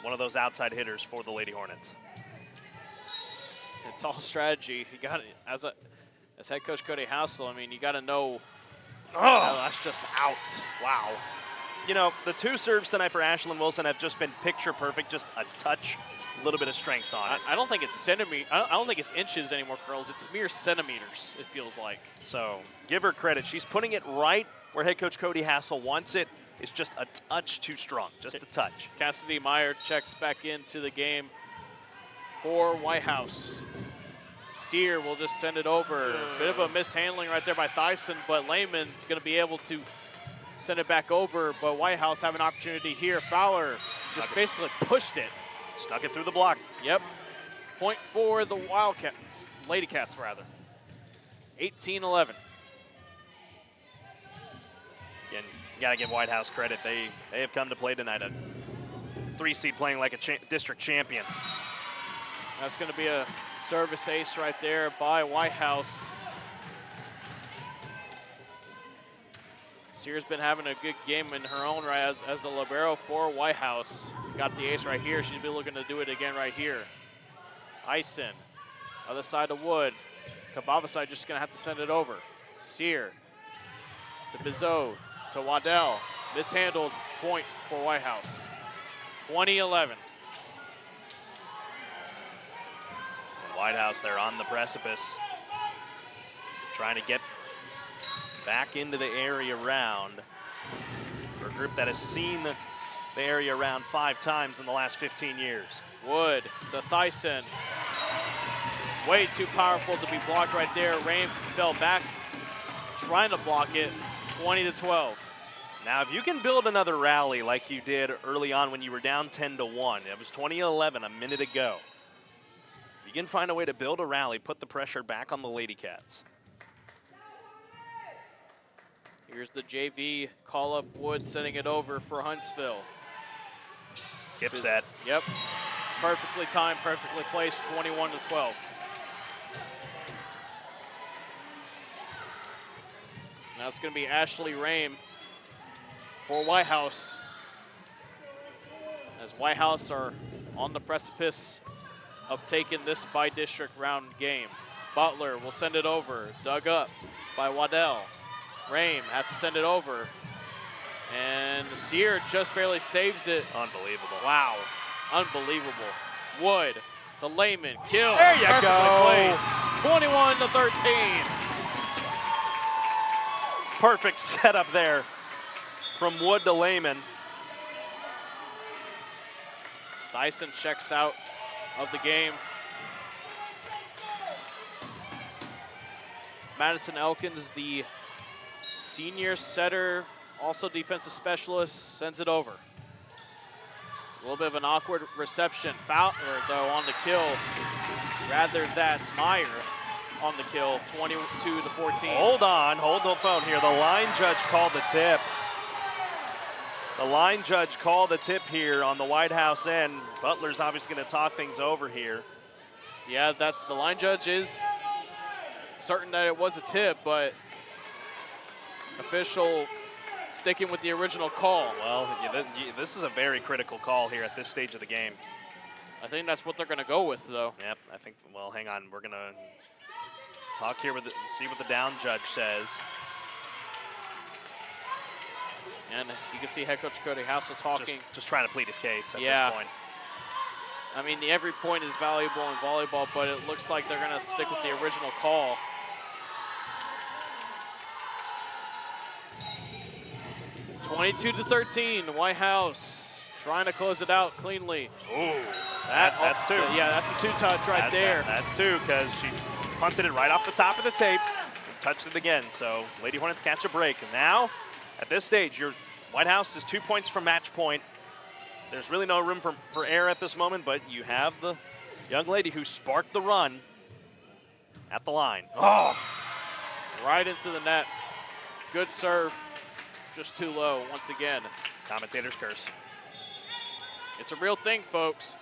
One of those outside hitters for the Lady Hornets. It's all strategy. You got it as head coach Cody Hassel. I mean, you got to know. Oh, that's just out. Wow. You know, the 2 serves tonight for Ashlyn Wilson have just been picture perfect. Just a touch, a little bit of strength on it. I don't think it's centimeters. I don't think it's inches anymore, Curls. It's mere centimeters. It feels like. So give her credit. She's putting it right where head coach Cody Hassel wants it. It's just a touch too strong, just a touch. Cassidy Meyer checks back into the game for Whitehouse. Sear will just send it over. Bit of a mishandling right there by Thyssen, but Lehman's going to be able to send it back over. But Whitehouse have an opportunity here. Fowler just basically pushed it. Stuck it through the block. Yep. Point for the Wildcats, Lady Cats rather. 18-11. Again, you got to give Whitehouse credit. They have come to play tonight. A 3-seed playing like a district champion. That's going to be a service ace right there by Whitehouse. Sear's been having a good game in her own right as the libero for Whitehouse. Got the ace right here. She'll be looking to do it again right here. Ison, other side of Wood. Kababasai just going to have to send it over. Sear to Bizot, to Waddell. Mishandled, point for Whitehouse. 20-11. Whitehouse, they're on the precipice. Trying to get back into the area round. For a group that has seen the area round 5 times in the last 15 years. Wood to Thyssen. Way too powerful to be blocked right there. Rain fell back, trying to block it. 20-12. Now, if you can build another rally like you did early on when you were down 10-1, it was 20-11 a minute ago. You can find a way to build a rally, put the pressure back on the Lady Cats. Here's the JV call-up. Wood sending it over for Huntsville. Skip set. Yep. Perfectly timed, perfectly placed, 21-12. Now it's going to be Ashley Rame for Whitehouse. As Whitehouse are on the precipice of taking this by-district round game. Butler will send it over. Dug up by Waddell. Rame has to send it over. And Sear just barely saves it. Unbelievable. Wow, unbelievable. Wood, the layman, kill. There you Perfectly go. placed. 21-13. Perfect setup there from Wood to Lehman. Dyson checks out of the game. Madison Elkins, the senior setter, also defensive specialist, sends it over. A little bit of an awkward reception. Fowler, though, on the kill. Rather, that's Meyer on the kill, 22-14. Hold the phone here. The line judge called the tip. The line judge called the tip here on the Whitehouse end. Butler's obviously going to talk things over here. Yeah, the line judge is certain that it was a tip, but official sticking with the original call. Well, this is a very critical call here at this stage of the game. I think that's what they're going to go with, though. Yep, I think, well, hang on. We're going to talk here see what the down judge says. And you can see head coach Cody Hassel talking. Just trying to plead his case at this point. I mean, every point is valuable in volleyball, but it looks like they're going to stick with the original call. (22-13), Whitehouse trying to close it out cleanly. Ooh, that's two. Yeah, that's a two-touch right there. That's two, because she punted it right off the top of the tape and touched it again. So Lady Hornets catch a break. And now, at this stage, your Whitehouse is 2 points from match point. There's really no room for error at this moment, but you have the young lady who sparked the run at the line. Oh, right into the net. Good serve, just too low once again. Commentator's curse. It's a real thing, folks.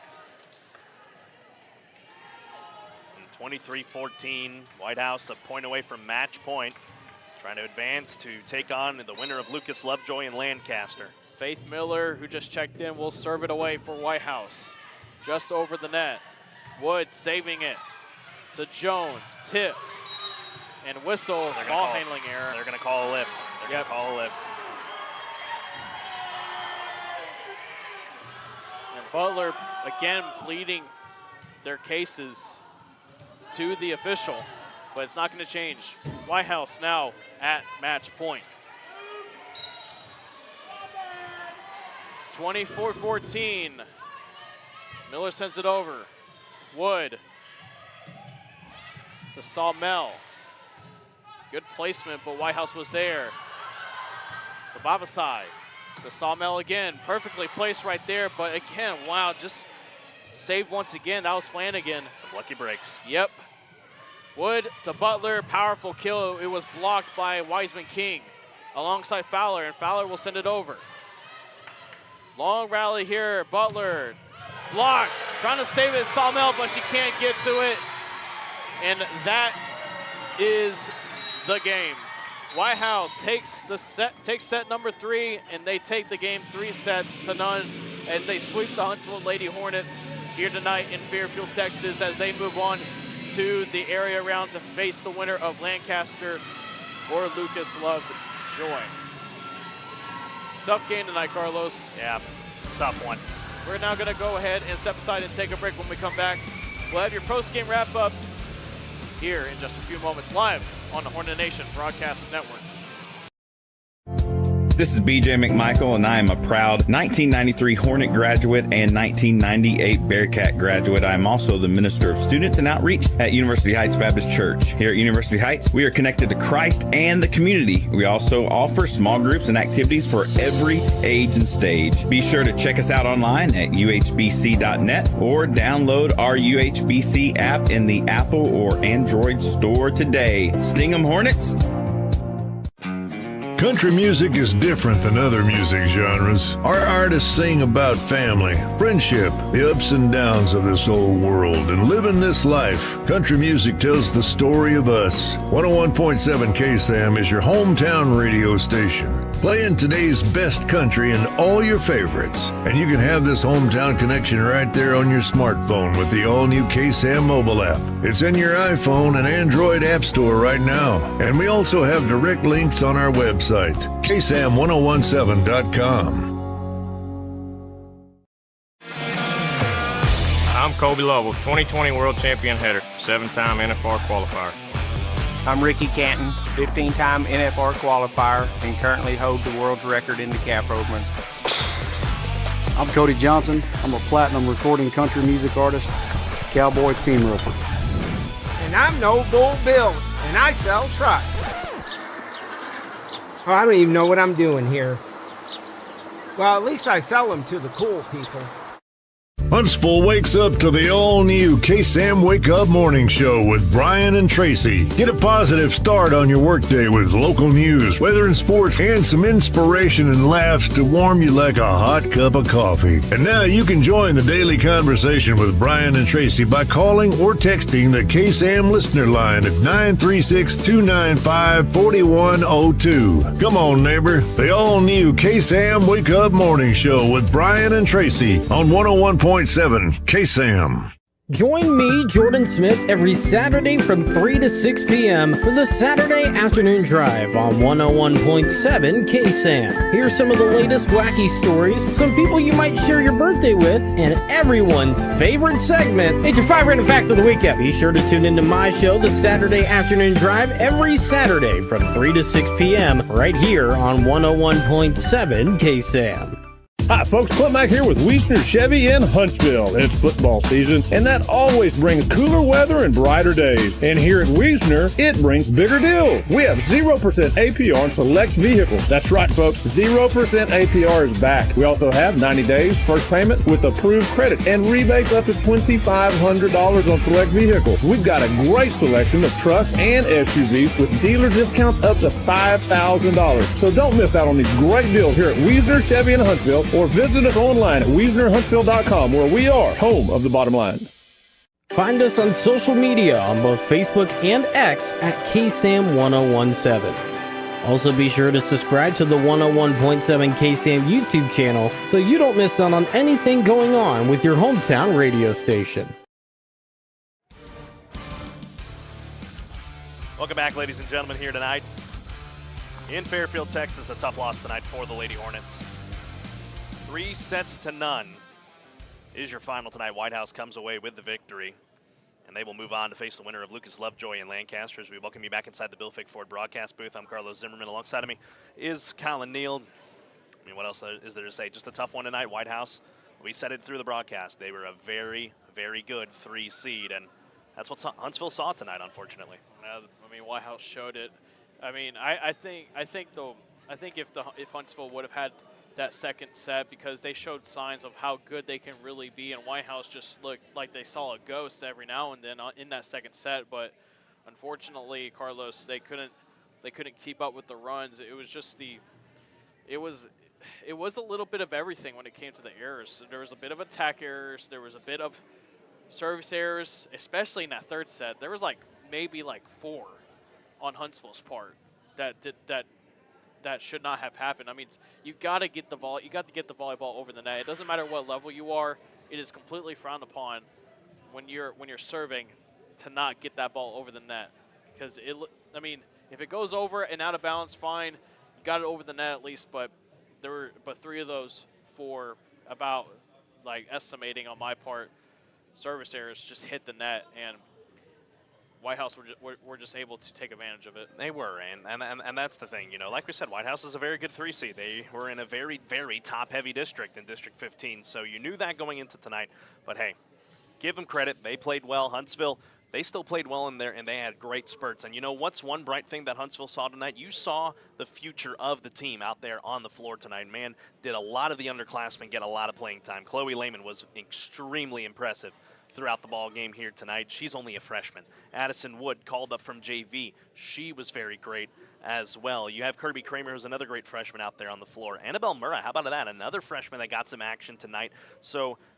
23-14, Whitehouse a point away from match point, trying to advance to take on the winner of Lucas Lovejoy and Lancaster. Faith Miller, who just checked in, will serve it away for Whitehouse. Just over the net. Wood saving it to Jones, tipped, and whistle, ball handling error. They're going to call a lift. They're going to call a lift. And Butler, again, pleading their cases to the official, but it's not going to change. Whitehouse now at match point. 24-14. Miller sends it over. Wood to Sawmell. Good placement, but Whitehouse was there. To Babasai. To Sawmell again. Perfectly placed right there, but again, wow, just saved once again. That was Flanagan. Some lucky breaks. Yep. Wood to Butler. Powerful kill. It was blocked by Wiseman King alongside Fowler, and Fowler will send it over. Long rally here, Butler blocked, trying to save it, Sawmell, but she can't get to it. And that is the game. Whitehouse takes set number 3, and they take the game 3-0 as they sweep the Huntsville Lady Hornets here tonight in Fairfield, Texas, as they move on to the area round to face the winner of Lancaster or Lucas Lovejoy. Tough game tonight, Carlos. Yeah, tough one. We're now going to go ahead and step aside and take a break. When we come back, we'll have your post-game wrap-up here in just a few moments, live on the Hornet Nation Broadcast Network. This is BJ McMichael, and I am a proud 1993 Hornet graduate and 1998 Bearcat graduate. I am also the Minister of Students and Outreach at University Heights Baptist Church. Here at University Heights, we are connected to Christ and the community. We also offer small groups and activities for every age and stage. Be sure to check us out online at uhbc.net or download our UHBC app in the Apple or Android store today. Sting 'em, Hornets! Country music is different than other music genres. Our artists sing about family, friendship, the ups and downs of this old world, and living this life. Country music tells the story of us. 101.7 KSAM is your hometown radio station, playing today's best country and all your favorites. And you can have this hometown connection right there on your smartphone with the all-new KSAM mobile app. It's in your iPhone and Android app store right now. And we also have direct links on our website website, ksam1017.com. I'm Kobe Lovell, 2020 World Champion header, 7-time NFR qualifier. I'm Ricky Canton, 15-time NFR qualifier, and currently hold the world's record in the cap opener. I'm Cody Johnson. I'm a platinum recording country music artist, cowboy team roper. And I'm No Bull Bill, and I sell trucks. Oh, I don't even know what I'm doing here. Well, at least I sell them to the cool people. Huntsville wakes up to the all-new KSAM Wake Up Morning Show with Brian and Tracy. Get a positive start on your workday with local news, weather and sports, and some inspiration and laughs to warm you like a hot cup of coffee. And now you can join the daily conversation with Brian and Tracy by calling or texting the KSAM listener line at 936-295-4102. Come on, neighbor. The all-new KSAM Wake Up Morning Show with Brian and Tracy on 101.7 KSAM. Join me, Jordan Smith, every Saturday from 3 to 6 p.m. for the Saturday Afternoon Drive on 101.7 KSAM. Here's some of the latest wacky stories, some people you might share your birthday with, and everyone's favorite segment. It's your 5 random facts of the week. Be sure to tune into my show, the Saturday Afternoon Drive, every Saturday from 3 to 6 p.m. right here on 101.7 KSAM. Hi, folks. Clint Mack here with Wiesner Chevy in Huntsville. It's football season, and that always brings cooler weather and brighter days. And here at Wiesner, it brings bigger deals. We have 0% APR on select vehicles. That's right, folks. 0% APR is back. We also have 90 days first payment with approved credit and rebates up to $2,500 on select vehicles. We've got a great selection of trucks and SUVs with dealer discounts up to $5,000. So don't miss out on these great deals here at Wiesner Chevy in Huntsville, or visit us online at WiesnerHuntsville.com, where we are home of the bottom line. Find us on social media on both Facebook and X at KSAM1017. Also be sure to subscribe to the 101.7 KSAM YouTube channel so you don't miss out on anything going on with your hometown radio station. Welcome back, ladies and gentlemen, here tonight in Fairfield, Texas. A tough loss tonight for the Lady Hornets. 3-0 is your final tonight. Whitehouse comes away with the victory, and they will move on to face the winner of Lucas Lovejoy in Lancaster. As we welcome you back inside the Bill Fick Ford broadcast booth, I'm Carlos Zimmermann. Alongside of me is Collin, Neill. I mean, what else is there to say? Just a tough one tonight. Whitehouse, we said it through the broadcast. They were a very, very good 3 seed, and that's what Huntsville saw tonight, unfortunately. I mean, Whitehouse showed it. I mean, I think if Huntsville would have had that second set, because they showed signs of how good they can really be, and Whitehouse just looked like they saw a ghost every now and then in that second set. But unfortunately, Carlos, they couldn't keep up with the runs. It was just it was a little bit of everything when it came to the errors. There was a bit of attack errors, there was a bit of service errors, especially in that third set. There was maybe 4 on Huntsville's part that should not have happened. I mean, you got to get the volleyball over the net. It doesn't matter what level you are. It is completely frowned upon when you're serving to not get that ball over the net, because if it goes over and out of bounds, fine, you got it over the net at least. But 3 of those 4, about estimating on my part, service errors just hit the net, and Whitehouse were just able to take advantage of it. They were, and that's the thing. Like we said, Whitehouse is a very good 3 seed. They were in a very, very top-heavy district in District 15, so you knew that going into tonight. But, hey, give them credit. They played well. Huntsville, they still played well in there, and they had great spurts. And what's one bright thing that Huntsville saw tonight? You saw the future of the team out there on the floor tonight. Man, did a lot of the underclassmen get a lot of playing time. Chloe Lehman was extremely impressive throughout the ball game here tonight. She's only a freshman. Addison Wood called up from JV. She was very great as well. You have Kirby Kramer, who's another great freshman out there on the floor. Annabelle Murrah, how about that? Another freshman that got some action tonight.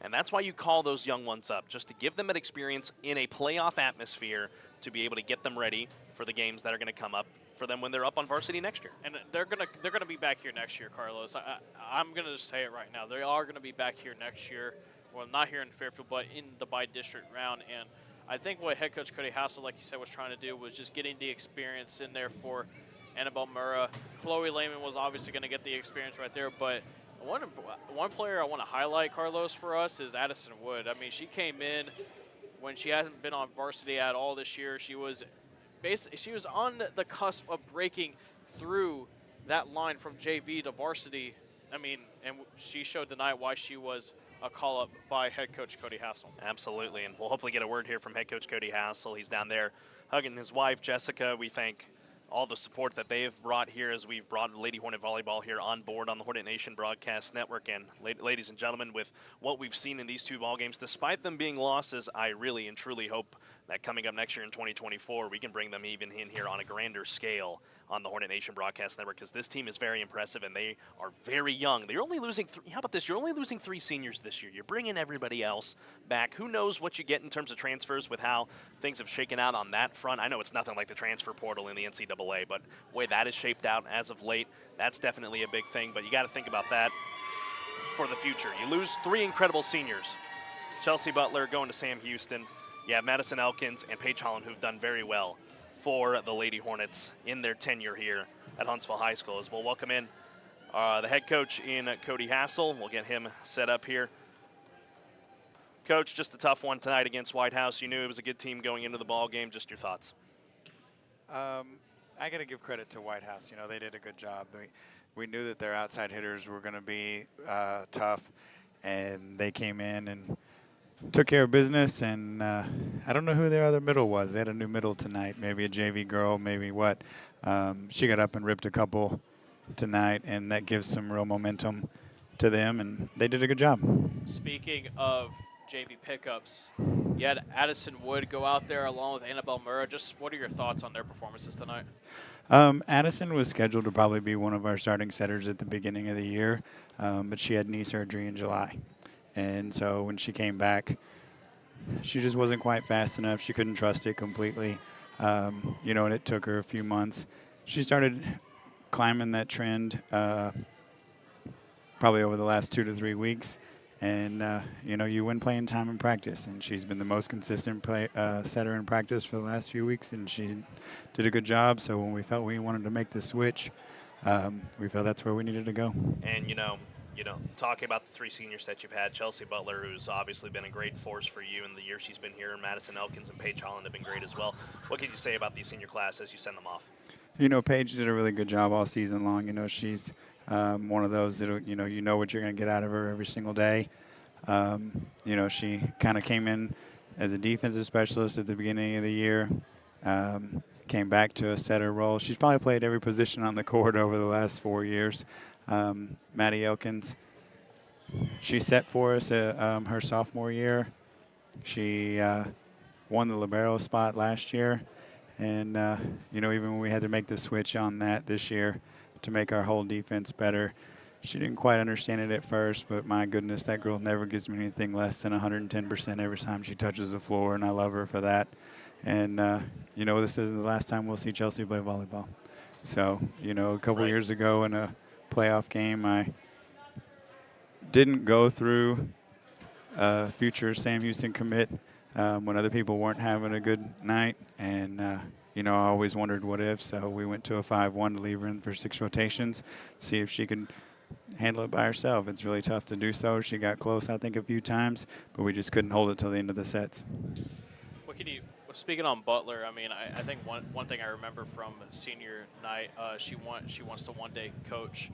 And that's why you call those young ones up, just to give them an experience in a playoff atmosphere to be able to get them ready for the games that are going to come up for them when they're up on varsity next year. And they're gonna be back here next year, Carlos. I'm going to just say it right now. They are going to be back here next year. Well, not here in Fairfield, but in the by-district round. And I think what head coach Cody Hassel, like you said, was trying to do was just getting the experience in there for Annabelle Murrah. Chloe Lehman was obviously going to get the experience right there, but one player I want to highlight, Carlos, for us is Addison Wood. I mean, she came in when she hasn't been on varsity at all this year. She was on the cusp of breaking through that line from JV to varsity. I mean, and she showed tonight why she was a call-up by head coach Cody Hassel. Absolutely, and we'll hopefully get a word here from head coach Cody Hassel. He's down there hugging his wife, Jessica. We thank all the support that they have brought here as we've brought Lady Hornet Volleyball here on board on the Hornet Nation Broadcast Network. And ladies and gentlemen, with what we've seen in these two ball games, despite them being losses, I really and truly hope that coming up next year in 2024, we can bring them even in here on a grander scale on the Hornet Nation Broadcast Network, because this team is very impressive and they are very young. They're only losing how about this? You're only losing 3 seniors this year. You're bringing everybody else back. Who knows what you get in terms of transfers with how things have shaken out on that front? I know it's nothing like the transfer portal in the NCAA, but the way that is shaped out as of late, that's definitely a big thing. But you got to think about that for the future. You lose 3 incredible seniors. Chelsea Butler going to Sam Houston. You have Madison Elkins and Paige Holland, who've done very well for the Lady Hornets in their tenure here at Huntsville High School. As we'll welcome in the head coach in Cody Hassel. We'll get him set up here. Coach, just a tough one tonight against Whitehouse. You knew it was a good team going into the ball game. Just your thoughts. I got to give credit to Whitehouse. You know, they did a good job. We knew that their outside hitters were going to be tough, and they came in and took care of business. And I don't know who their other middle was. They had a new middle tonight, maybe a JV girl, maybe what. She got up and ripped a couple tonight, and that gives some real momentum to them, and they did a good job. Speaking of JV pickups, you had Addison Wood go out there along with Annabelle Murrah. Just what are your thoughts on their performances tonight? Addison was scheduled to probably be one of our starting setters at the beginning of the year, but she had knee surgery in July. And so when she came back, she just wasn't quite fast enough. She couldn't trust it completely, you know, and it took her a few months. She started climbing that trend probably over the last 2 to 3 weeks. And, you know, you win playing time in practice. And she's been the most consistent setter in practice for the last few weeks, and she did a good job. So when we felt we wanted to make the switch, we felt that's where we needed to go. And, you know, talking about the 3 seniors that you've had, Chelsea Butler, who's obviously been a great force for you in the year she's been here, and Madison Elkins and Paige Holland have been great as well. What can you say about these senior class as you send them off? You know, Paige did a really good job all season long. You know, she's one of those that, you know what you're going to get out of her every single day. You know, she kind of came in as a defensive specialist at the beginning of the year, came back to a setter role. She's probably played every position on the court over the last 4 years. Maddie Elkins, she set for us her sophomore year. She won the libero spot last year. And, you know, even when we had to make the switch on that this year to make our whole defense better, she didn't quite understand it at first, but my goodness, that girl never gives me anything less than 110% every time she touches the floor, and I love her for that. And, you know, this isn't the last time we'll see Chelsea play volleyball. So, you know, a couple years ago in a playoff game, I didn't go through a future Sam Houston commit when other people weren't having a good night. And, you know, I always wondered what if, so we went to a 5-1 to leave her in for 6 rotations, see if she could handle it by herself. It's really tough to do so. She got close, I think, a few times, but we just couldn't hold it till the end of the sets. What can you, speaking on Butler, I mean, I think one thing I remember from senior night, she wants to one day coach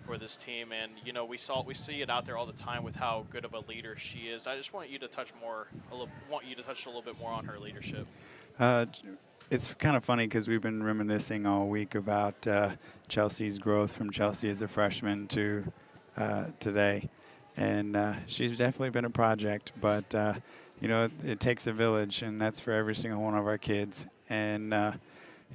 for this team, and you know we see it out there all the time with how good of a leader she is. I just want you to touch a little bit more on her leadership. It's kind of funny because we've been reminiscing all week about Chelsea's growth from Chelsea as a freshman to today, and she's definitely been a project. But you know, it takes a village, and that's for every single one of our kids. And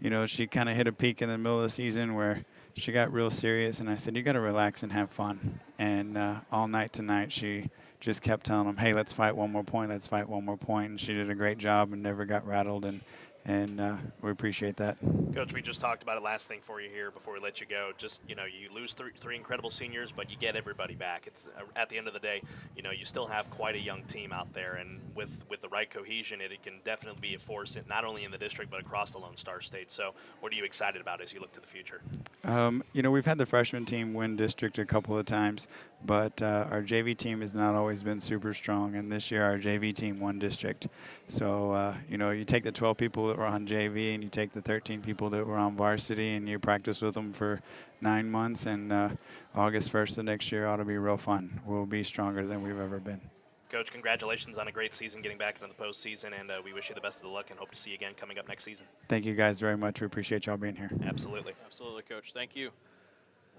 you know, she kind of hit a peak in the middle of the season where she got real serious, and I said, you got to relax and have fun. And all night tonight, she just kept telling them, hey, let's fight one more point, let's fight one more point. And she did a great job and never got rattled. And and we appreciate that. Coach, we just talked about it. Last thing for you here before we let you go. Just, you lose three incredible seniors, but you get everybody back. It's at the end of the day, you still have quite a young team out there, and with the right cohesion, it can definitely be a force, not only in the district, but across the Lone Star State. So what are you excited about as you look to the future? We've had the freshman team win district a couple of times, but our JV team has not always been super strong, and this year our JV team won district. So, you take the 12 people that were on JV and you take the 13 people that were on varsity and you practice with them for 9 months, and August 1st of next year ought to be real fun. We'll be stronger than we've ever been. Coach, congratulations on a great season, getting back into the postseason, and we wish you the best of the luck and hope to see you again coming up next season. Thank you guys very much. We appreciate y'all being here. Absolutely. Absolutely, Coach. Thank you.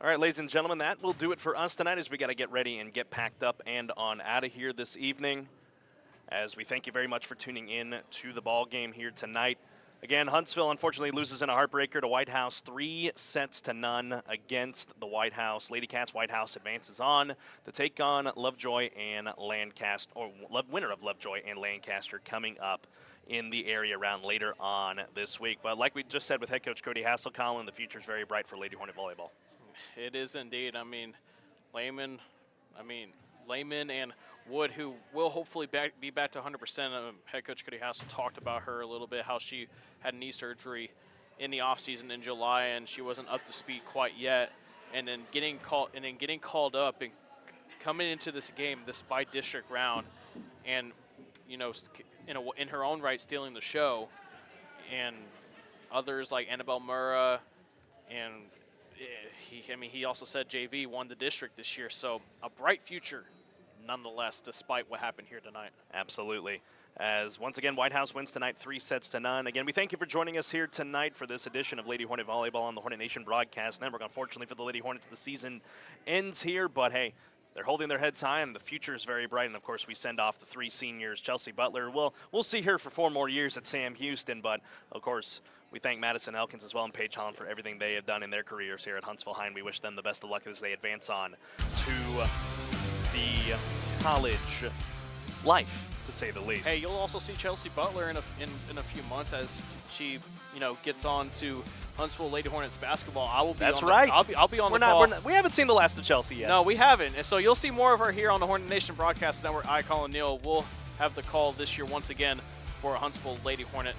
All right, ladies and gentlemen, that will do it for us tonight as we got to get ready and get packed up and on out of here this evening. As we thank you very much for tuning in to the ball game here tonight. Again, Huntsville unfortunately loses in a heartbreaker to Whitehouse, 3-0 against the Whitehouse. Lady Cats Whitehouse advances on to take on Lovejoy and Lancaster, or winner of Lovejoy and Lancaster coming up in the area round later on this week. But like we just said with head coach Cody Hassel, Collin, the future is very bright for Lady Hornet volleyball. It is indeed. Lehman and Wood, who will hopefully be back to 100%. Head coach Cody Hassel talked about her a little bit, how she had knee surgery in the offseason in July, and she wasn't up to speed quite yet. And then getting called up and coming into this game, this by district round, and in her own right stealing the show, and others like Annabelle Murrah, and he also said JV won the district this year, so a bright future nonetheless, despite what happened here tonight. Absolutely. As once again, Whitehouse wins tonight 3-0. Again, we thank you for joining us here tonight for this edition of Lady Hornet Volleyball on the Hornet Nation Broadcast Network. Unfortunately for the Lady Hornets, the season ends here, but hey, they're holding their heads high, and the future is very bright. And, of course, we send off the 3 seniors. Chelsea Butler, we'll see her for 4 more years at Sam Houston, but, of course, we thank Madison Elkins as well and Paige Holland for everything they have done in their careers here at Huntsville High, and we wish them the best of luck as they advance on to the college life, to say the least. Hey, you'll also see Chelsea Butler in a few months as she, gets on to Huntsville Lady Hornets basketball. I will be. That's right. I'll be on the call. We haven't seen the last of Chelsea yet. No, we haven't. And so you'll see more of her here on the Hornet Nation Broadcast Network. I, Collin Neill, will have the call this year once again for Huntsville Lady Hornet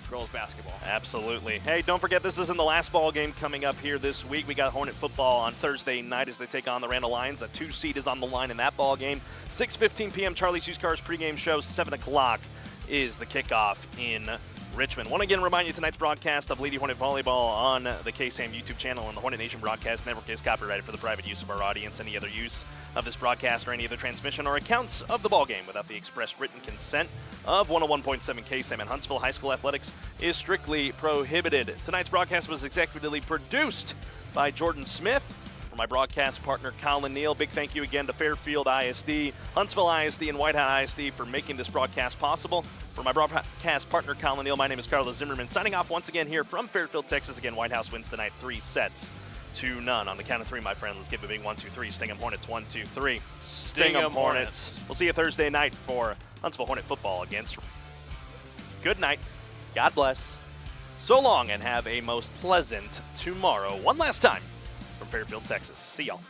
girls basketball. Absolutely. Hey, don't forget this isn't the last ball game coming up here this week. We got Hornet football on Thursday night as they take on the Randall Lions. A 2 seed is on the line in that ball game. 6:15 p.m. Charlie's Used Cars pregame show. 7 o'clock is the kickoff in Richmond. Want to again remind you tonight's broadcast of Lady Hornet Volleyball on the KSAM YouTube channel and the Hornet Nation Broadcast Network is copyrighted for the private use of our audience. Any other use of this broadcast or any other transmission or accounts of the ballgame without the express written consent of 101.7 KSAM and Huntsville High School Athletics is strictly prohibited. Tonight's broadcast was executively produced by Jordan Smith. For my broadcast partner, Collin Neill, big thank you again to Fairfield ISD, Huntsville ISD, and Whitehouse ISD for making this broadcast possible. For my broadcast partner, Collin Neill, my name is Carlos Zimmermann, signing off once again here from Fairfield, Texas. Again, Whitehouse wins tonight 3-0. On the count of 3, my friend, let's give a big 1, 2, 3. Sting 'em Hornets, 1, 2, 3. Sting 'em Hornets. We'll see you Thursday night for Huntsville Hornet football against. Good night. God bless. So long, and have a most pleasant tomorrow. One last time from Fairfield, Texas. See y'all.